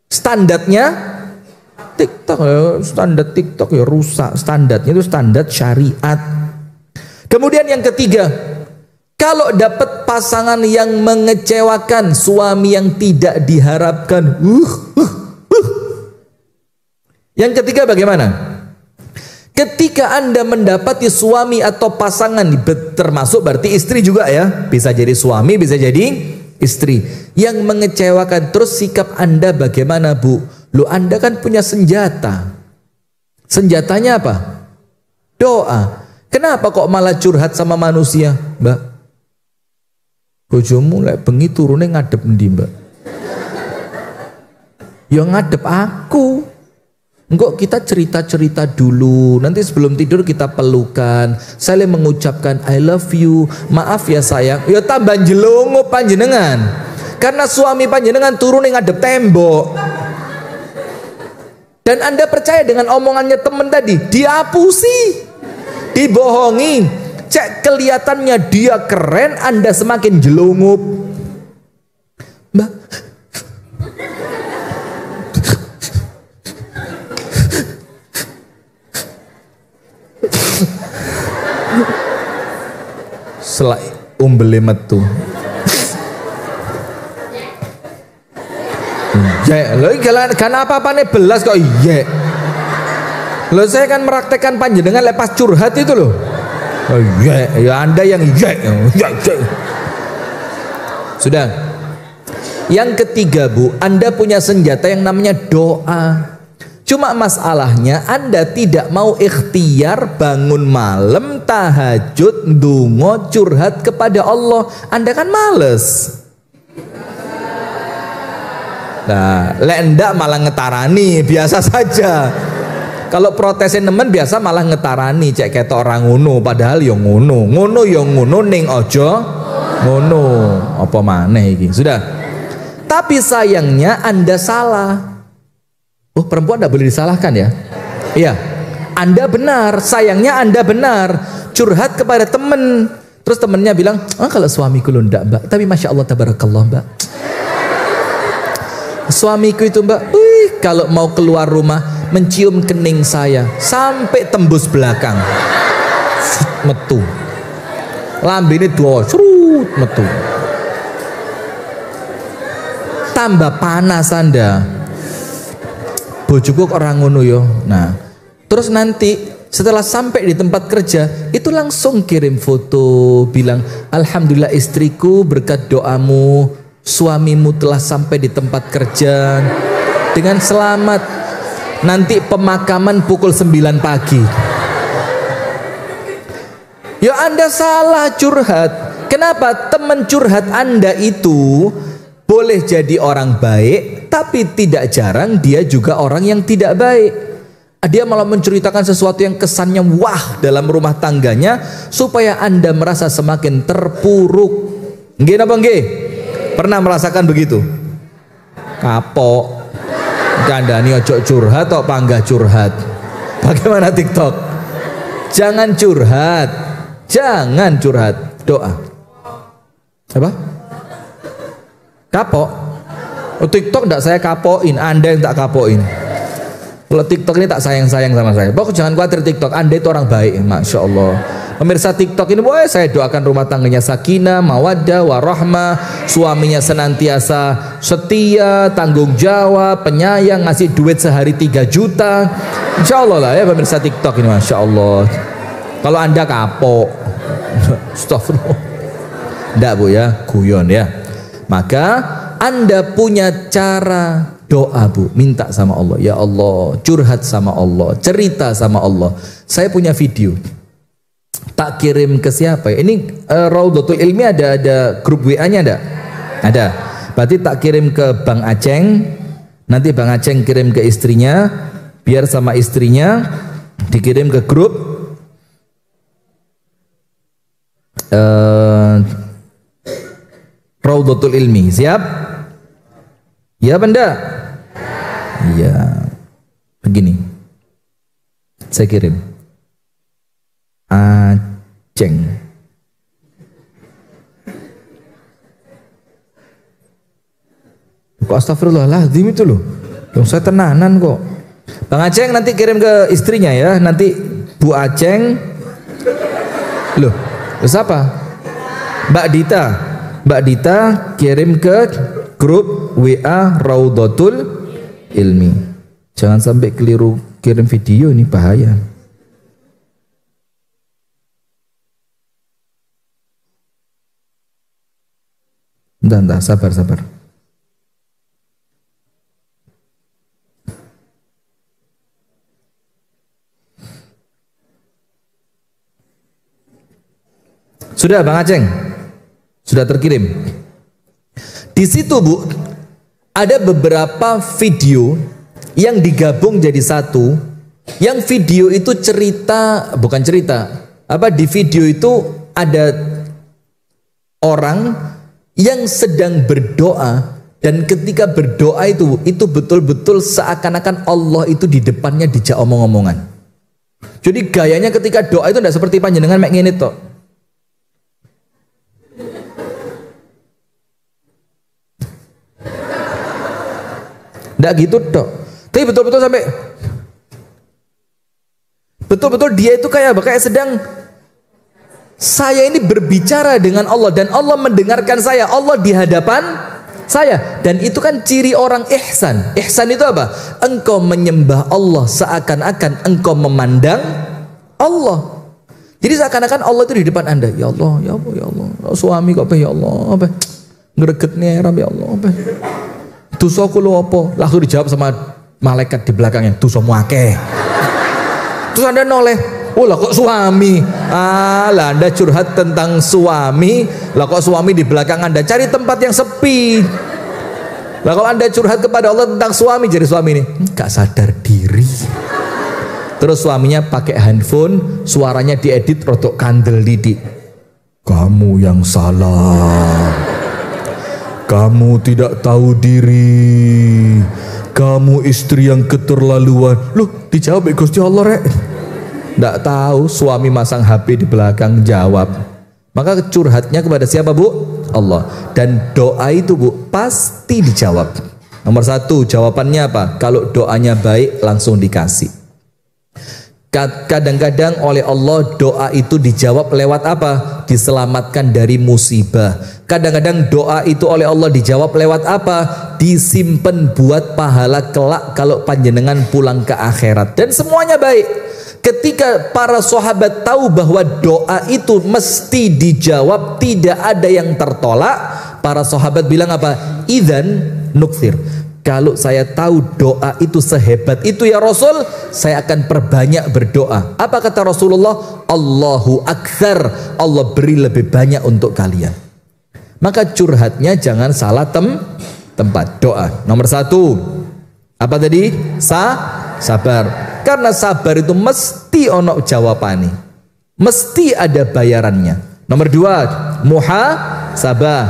Standarnya TikTok, standar TikTok ya rusak. Standarnya itu standar syariat. Kemudian yang ketiga, kalau dapat pasangan yang mengecewakan, suami yang tidak diharapkan, yang ketiga bagaimana? Ketika Anda mendapati suami atau pasangan, termasuk berarti istri juga ya, bisa jadi suami, bisa jadi istri yang mengecewakan, terus sikap Anda bagaimana Bu? Loh Anda kan punya senjata. Senjatanya apa? Doa. Kenapa kok malah curhat sama manusia? Mbak, bojomu lek bengi turune ngadep endi Mbak? Ya ngadep aku. Engkau kita cerita-cerita dulu. Nanti sebelum tidur kita pelukan, saling mengucapkan I love you, maaf ya sayang. Ya tambah jelungup panjenengan. Karena suami panjenengan turune ngadep tembok. Dan Anda percaya dengan omongannya teman tadi, dihapusi, dibohongi, cek kelihatannya dia keren, Anda semakin jelungup. Mbak, selai umbele metu. Ya, lo kan apa-apa nih belas kok iya. Lo saya kan meraktekkan panjenengan lepas curhat itu loh. Oh iya, ya Anda yang iya. Sudah. Yang ketiga Bu, Anda punya senjata yang namanya doa. Cuma masalahnya Anda tidak mau ikhtiar bangun malam, tahajud, ndonga, curhat kepada Allah. Anda kan males. Nah, lek ndak malah ngetarani, biasa saja. Kalau protesin nemen biasa malah ngetarani, cek ketok orang ngono, padahal yo ngono. Ngono yo ngono ning aja ngono. Apa maneh iki? Sudah. Tapi sayangnya Anda salah. Oh, perempuan tidak boleh disalahkan ya? Iya. Anda benar, sayangnya Anda benar. Curhat kepada temen, terus temennya bilang, kalau suamiku lo ndak Mbak, tapi Masya Allah tabarakallah Mbak. Suamiku itu Mbak, kalau mau keluar rumah mencium kening saya sampai tembus belakang, metu. Lambene dua, serut metu. Tambah panas Anda. Bojoku orang ngono yo. Nah, terus nanti setelah sampai di tempat kerja itu langsung kirim foto, bilang alhamdulillah istriku berkat doamu suamimu telah sampai di tempat kerja dengan selamat. Nanti pemakaman pukul 9 pagi. Ya Anda salah curhat. Kenapa? Teman curhat Anda itu boleh jadi orang baik, tapi tidak jarang dia juga orang yang tidak baik. Dia malah menceritakan sesuatu yang kesannya wah dalam rumah tangganya supaya Anda merasa semakin terpuruk. Nggih napa nggih? Pernah merasakan begitu? Kapok. Kandani ojo curhat atau panggah curhat. Bagaimana TikTok? Jangan curhat. Jangan curhat. Doa. Apa? Kapok. Oh, TikTok enggak saya kapoin, Anda yang tak kapoin. Kalau TikTok ini tak sayang-sayang sama saya. Pokoknya jangan khawatir TikTok, Anda itu orang baik, Masya Allah. Pemirsa TikTok ini, boleh saya doakan rumah tangganya sakinah, mawaddah, warahmah, suaminya senantiasa setia, tanggung jawab, penyayang, ngasih duit sehari 3 juta. Insya Allah lah ya pemirsa TikTok ini, Masya Allah. Kalau Anda kapok, astagfirullah. Enggak Bu ya, guyon ya. Maka Anda punya cara doa Bu, minta sama Allah, ya Allah, curhat sama Allah, cerita sama Allah. Saya punya video, tak kirim ke siapa ya? Ini Raudhatul Ilmi ada grup WA-nya ada? Ada. Berarti tak kirim ke Bang Aceng, nanti Bang Aceng kirim ke istrinya, biar sama istrinya dikirim ke grup Raudhatul Ilmi. Siap? Ya benda? Iya. Begini. Saya kirim. Aceng. Kok astagfirullahaladzim itu loh. Yang saya tenanan kok. Bang Aceng nanti kirim ke istrinya ya. Nanti Bu Aceng. Loh, terus apa? Mbak Dita. Mbak Dita kirim ke grup WA Raudhatul Ilmi. Jangan sampai keliru kirim video, ini bahaya. Entah, sabar. Sudah Bang Aceng? Sudah terkirim. Di situ Bu, ada beberapa video yang digabung jadi satu. Yang video itu cerita, bukan cerita. Di video itu ada orang yang sedang berdoa, dan ketika berdoa itu betul-betul seakan-akan Allah itu di depannya dijak omong-omongan. Jadi gayanya ketika doa itu tidak seperti panjenengan mek ngene tok. Nggak gitu dok. Tapi betul-betul sampai betul-betul dia itu kayak sedang, saya ini berbicara dengan Allah dan Allah mendengarkan saya, Allah di hadapan saya. Dan itu kan ciri orang ihsan. Ihsan itu apa? Engkau menyembah Allah seakan-akan engkau memandang Allah. Jadi seakan-akan Allah itu di depan Anda. Ya Allah, ya Allah, ya Allah. Suami kok ya Allah, apa? Ngregetnya ya Allah, apa? Dosaku lho apa? Langsung dijawab sama malaikat di belakangnya, dosamu akeh. Terus Anda noleh, oh lah kok suami? Lah Anda curhat tentang suami, lah kok suami di belakang Anda? Cari tempat yang sepi. Lah kalau Anda curhat kepada Allah tentang suami, jadi suami ini gak sadar diri. Terus suaminya pakai handphone, suaranya diedit rodok kandel didik. Kamu yang salah. Kamu tidak tahu diri. Kamu istri yang keterlaluan. Loh, dijawab Gusti Allah rek. Nggak tahu, suami masang HP di belakang jawab. Maka curhatnya kepada siapa Bu? Allah. Dan doa itu Bu pasti dijawab. Nomor 1 jawabannya apa? Kalau doanya baik langsung dikasih. Kadang-kadang oleh Allah doa itu dijawab lewat apa? Diselamatkan dari musibah. Kadang-kadang doa itu oleh Allah dijawab lewat apa? Disimpan buat pahala kelak kalau panjenengan pulang ke akhirat. Dan semuanya baik. Ketika para sahabat tahu bahwa doa itu mesti dijawab, tidak ada yang tertolak, para sahabat bilang apa? Idzan nukthir. Kalau saya tahu doa itu sehebat itu ya Rasul, saya akan perbanyak berdoa. Apa kata Rasulullah? Allahu akbar. Allah beri lebih banyak untuk kalian. Maka curhatnya jangan salah tempat. Doa nomor 1 apa tadi? Sabar. Karena sabar itu mesti ono jawabane, mesti ada bayarannya. Nomor 2 muhasabah.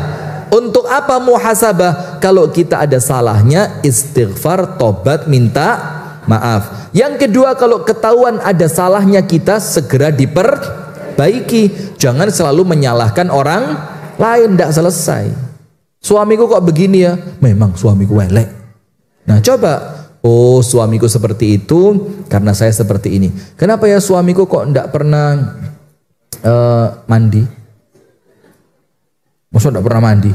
Untuk apa muhasabah? Kalau kita ada salahnya, istighfar, tobat, minta maaf. Yang kedua, kalau ketahuan ada salahnya, kita segera diperbaiki. Jangan selalu menyalahkan orang lain, tidak selesai. Suamiku kok begini ya? Memang suamiku elek. Nah coba, oh suamiku seperti itu karena saya seperti ini. Kenapa ya suamiku kok tidak pernah mandi? Masa tidak pernah mandi?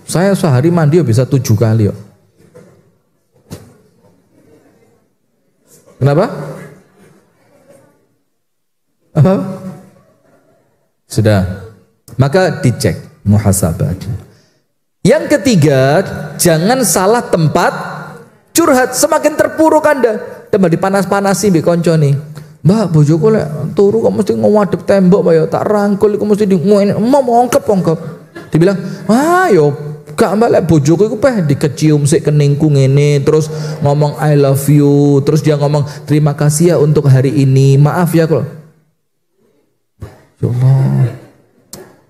Saya sehari mandi bisa 7 kali yuk. Kenapa? Apa? Sudah. Maka dicek muhasabah. Yang ketiga, jangan salah tempat curhat. Semakin terpuruk Anda, tambah dipanas-panasi mbek konco nih. Mbak, bojoku lek turu kok mesti ngadep tembok Mbak ya, tak rangkul kok mesti mau ongkep. Dibilang, "Ah, yo gak Mbak, lek bojoku iku peh dikecium sik keningku ngene, terus ngomong I love you, terus dia ngomong terima kasih ya untuk hari ini. Maaf ya kalau." Ya Allah.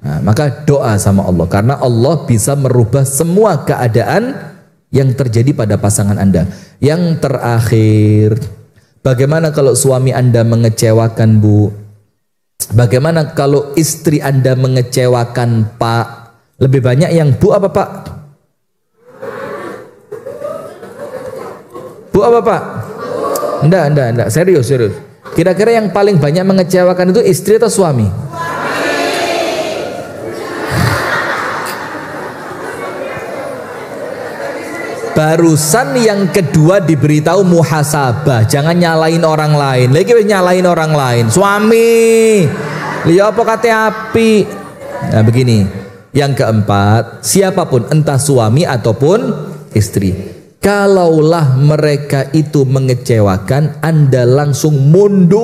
Nah, maka doa sama Allah karena Allah bisa merubah semua keadaan yang terjadi pada pasangan Anda. Yang terakhir, bagaimana kalau suami Anda mengecewakan, Bu? Bagaimana kalau istri Anda mengecewakan, Pak? Lebih banyak yang Bu apa Pak? Bu apa Pak? Enggak. Serius. Kira-kira yang paling banyak mengecewakan itu istri atau suami? Barusan yang kedua diberitahu muhasabah, jangan nyalain orang lain. Lagi nyalain orang lain. Suami, lihat apa kata api. Nah begini. Yang keempat, siapapun entah suami ataupun istri, kalaulah mereka itu mengecewakan, Anda langsung mundur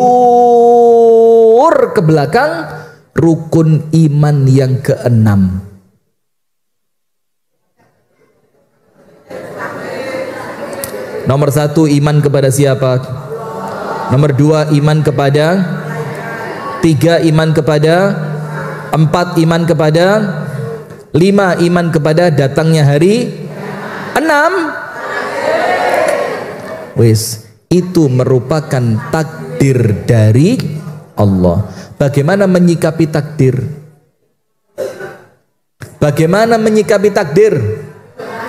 ke belakang. Rukun iman yang keenam. Nomor 1 iman kepada siapa? Nomor 2 iman kepada, 3 iman kepada, 4 iman kepada, 5 iman kepada datangnya hari, 6 wis itu merupakan takdir dari Allah. Bagaimana menyikapi takdir? Bagaimana menyikapi takdir?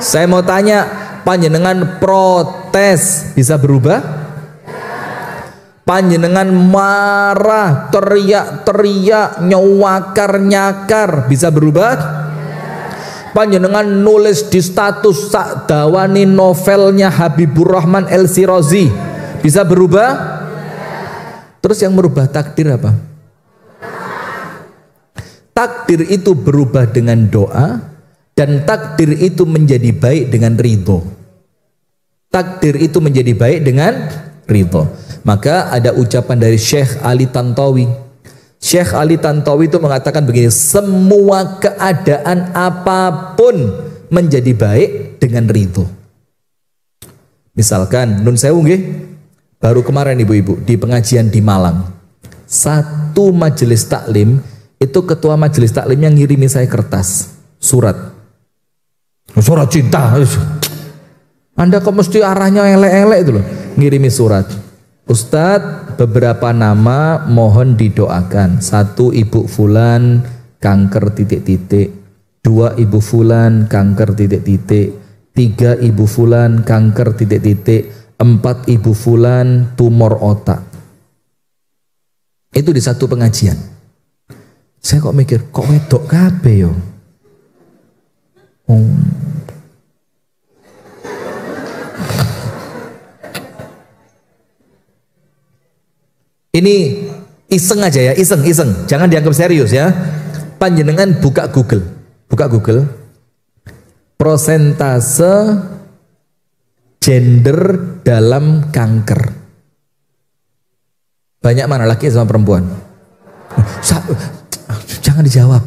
Saya mau tanya, panjenengan protes bisa berubah? Panjenengan marah, teriak-teriak, nyakar bisa berubah? Panjenengan nulis di status sak dawani novelnya Habibur Rahman El Shirazi bisa berubah? Terus yang merubah takdir apa? Takdir itu berubah dengan doa. Dan takdir itu menjadi baik dengan ridho. Takdir itu menjadi baik dengan ridho. Maka ada ucapan dari Syekh Ali Tantawi. Syekh Ali Tantawi itu mengatakan begini, semua keadaan apapun menjadi baik dengan ridho. Misalkan nun sewu nggih, baru kemarin ibu-ibu di pengajian di Malang, satu majelis taklim itu ketua majelis taklimnya ngirimi saya kertas surat cinta. Anda kok mesti arahnya elek-elek itu loh. Ngirimi surat, Ustadz beberapa nama mohon didoakan. 1 Ibu Fulan kanker titik-titik, 2 Ibu Fulan kanker titik-titik, 3 Ibu Fulan kanker titik-titik, 4 Ibu Fulan tumor otak. Itu di satu pengajian. Saya kok mikir, kok wedok kabeh yo. Ini iseng aja ya, iseng. Jangan dianggap serius ya. Panjenengan buka Google. Persentase gender dalam kanker. Banyak mana laki sama perempuan? Jangan dijawab.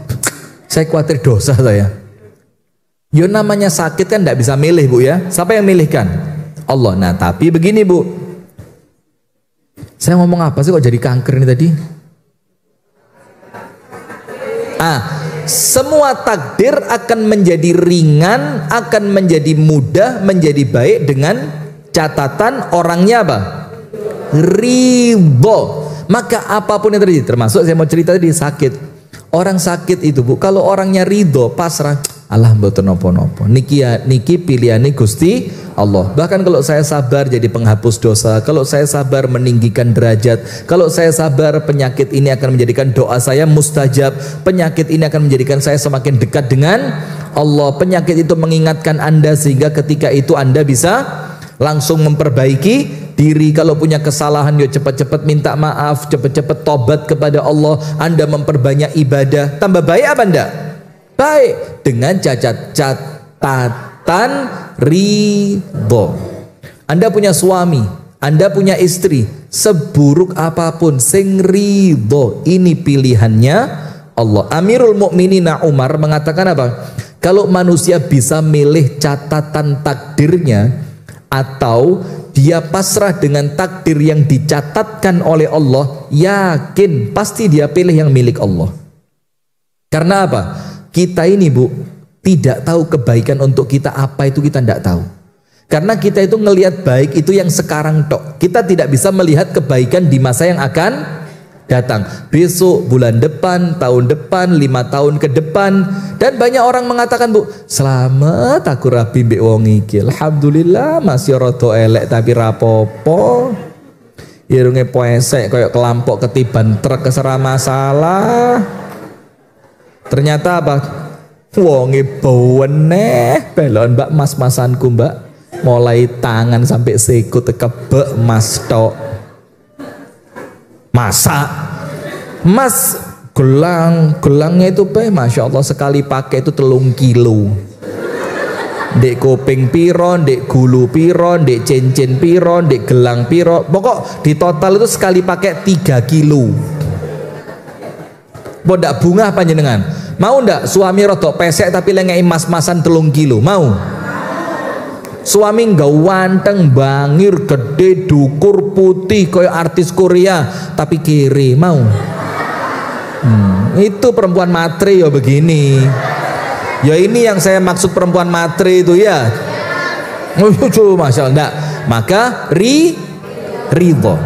Saya khawatir dosa saya. Yo namanya sakit kan tidak bisa milih Bu ya. Siapa yang milihkan? Allah. Nah tapi begini Bu, saya ngomong apa sih kok jadi kanker ini tadi? Semua takdir akan menjadi ringan, akan menjadi mudah, menjadi baik dengan catatan orangnya apa? Ridho. Maka apapun yang terjadi, termasuk saya mau cerita tadi sakit. Orang sakit itu Bu, kalau orangnya ridho, pasrah, Allah mboten napa-napa. Niki pilihane Gusti Allah. Bahkan kalau saya sabar jadi penghapus dosa, kalau saya sabar meninggikan derajat, kalau saya sabar penyakit ini akan menjadikan doa saya mustajab, penyakit ini akan menjadikan saya semakin dekat dengan Allah. Penyakit itu mengingatkan Anda sehingga ketika itu Anda bisa langsung memperbaiki diri. Kalau punya kesalahan yo cepat-cepat minta maaf, cepat-cepat tobat kepada Allah. Anda memperbanyak ibadah, tambah baik apa enggak? Baik, dengan catatan ridho. Anda punya suami, Anda punya istri, seburuk apapun sing ridho, ini pilihannya Allah. Amirul Mukminin Umar mengatakan apa? Kalau manusia bisa milih catatan takdirnya atau dia pasrah dengan takdir yang dicatatkan oleh Allah, yakin pasti dia pilih yang milik Allah. Karena apa? Kita ini Bu, tidak tahu kebaikan untuk kita apa itu kita tidak tahu. Karena kita itu ngelihat baik itu yang sekarang tok. Kita tidak bisa melihat kebaikan di masa yang akan datang. Besok, bulan depan, tahun depan, 5 tahun ke depan. Dan banyak orang mengatakan Bu, selamat aku rapi mbek wong iki. Alhamdulillah masih rada elek tapi rapopo. Irunge poesek kayak kelampok ketiban truk kesera masalah. Ternyata apa? Wonge baweneh belon Mbak mas-masanku Mbak, mulai tangan sampai siku tekebek mas tok. Masa mas gelangnya itu Masya Allah sekali pakai itu 3 kilo. Dek kuping piro, dek gulu piro, dek cincin piro, dek gelang piro, pokok di total itu sekali pakai 3 kilo. Bodak bunga panjenengan mau ndak suami rodok pesek tapi lengei mas-masan 3 kilo? Mau? Suami nggak wanteng, bangir, gede, dukur, putih kayak artis Korea tapi kiri? Mau? Itu perempuan matre ya begini. Ya ini yang saya maksud perempuan matre itu ya. Masya Allah. Enggak. Maka ridho.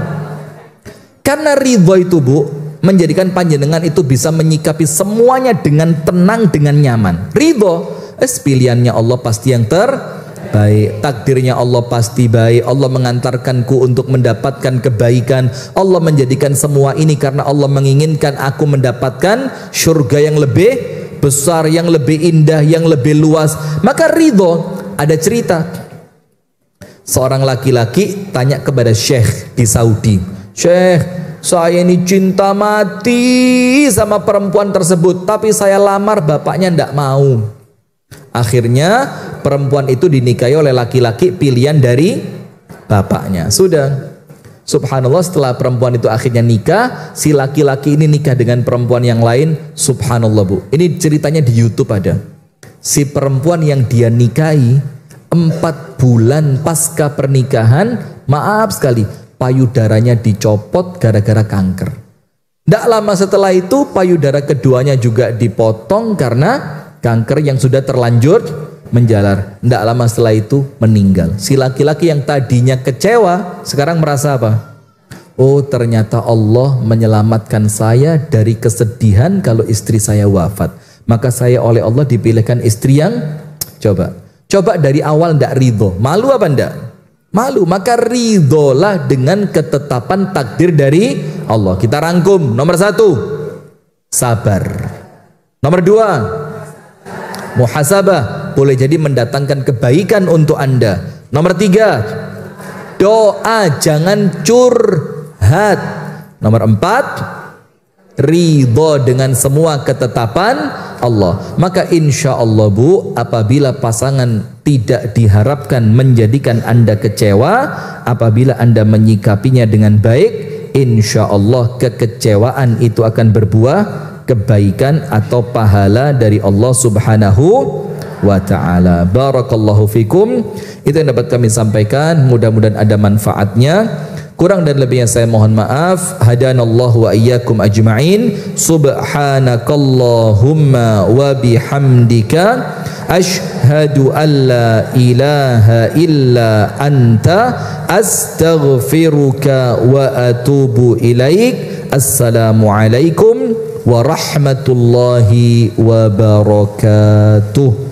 Karena ridho itu Bu, menjadikan panjenengan itu bisa menyikapi semuanya dengan tenang, dengan nyaman. Ridho, pilihannya Allah pasti yang terbaik, takdirnya Allah pasti baik. Allah mengantarkanku untuk mendapatkan kebaikan. Allah menjadikan semua ini karena Allah menginginkan aku mendapatkan surga yang lebih besar, yang lebih indah, yang lebih luas. Maka ridho. Ada cerita seorang laki-laki tanya kepada syekh di Saudi, "Syekh, saya ini cinta mati sama perempuan tersebut, tapi saya lamar bapaknya ndak mau." Akhirnya perempuan itu dinikahi oleh laki-laki pilihan dari bapaknya. Sudah, subhanallah, setelah perempuan itu akhirnya nikah, si laki-laki ini nikah dengan perempuan yang lain. Subhanallah Bu, ini ceritanya di YouTube ada. Si perempuan yang dia nikahi 4 bulan pasca pernikahan, maaf sekali, payudaranya dicopot gara-gara kanker. Tidak lama setelah itu payudara keduanya juga dipotong karena kanker yang sudah terlanjur menjalar. Tidak lama setelah itu meninggal. Si laki-laki yang tadinya kecewa sekarang merasa apa? Oh, ternyata Allah menyelamatkan saya dari kesedihan kalau istri saya wafat. Maka saya oleh Allah dipilihkan istri yang coba dari awal tidak ridho. Malu apa enggak? Malu. Maka ridholah dengan ketetapan takdir dari Allah. Kita rangkum. Nomor 1, sabar. Nomor 2, muhasabah, boleh jadi mendatangkan kebaikan untuk Anda. Nomor 3, doa, jangan curhat. Nomor 4, ridho dengan semua ketetapan Allah. Maka insya Allah Bu, apabila pasangan tidak diharapkan menjadikan Anda kecewa, apabila Anda menyikapinya dengan baik, insya Allah kekecewaan itu akan berbuah kebaikan atau pahala dari Allah Subhanahu wa ta'ala. Barakallahu fikum. Itu yang dapat kami sampaikan, mudah-mudahan ada manfaatnya. Kurang dan lebihnya saya mohon maaf. Hadanallahu wa iyyakum ajma'in. Subhanakallahumma wa bihamdika asyhadu an la ilaha illa anta astaghfiruka wa atubu ilaik. Assalamualaikum warahmatullahi wabarakatuh.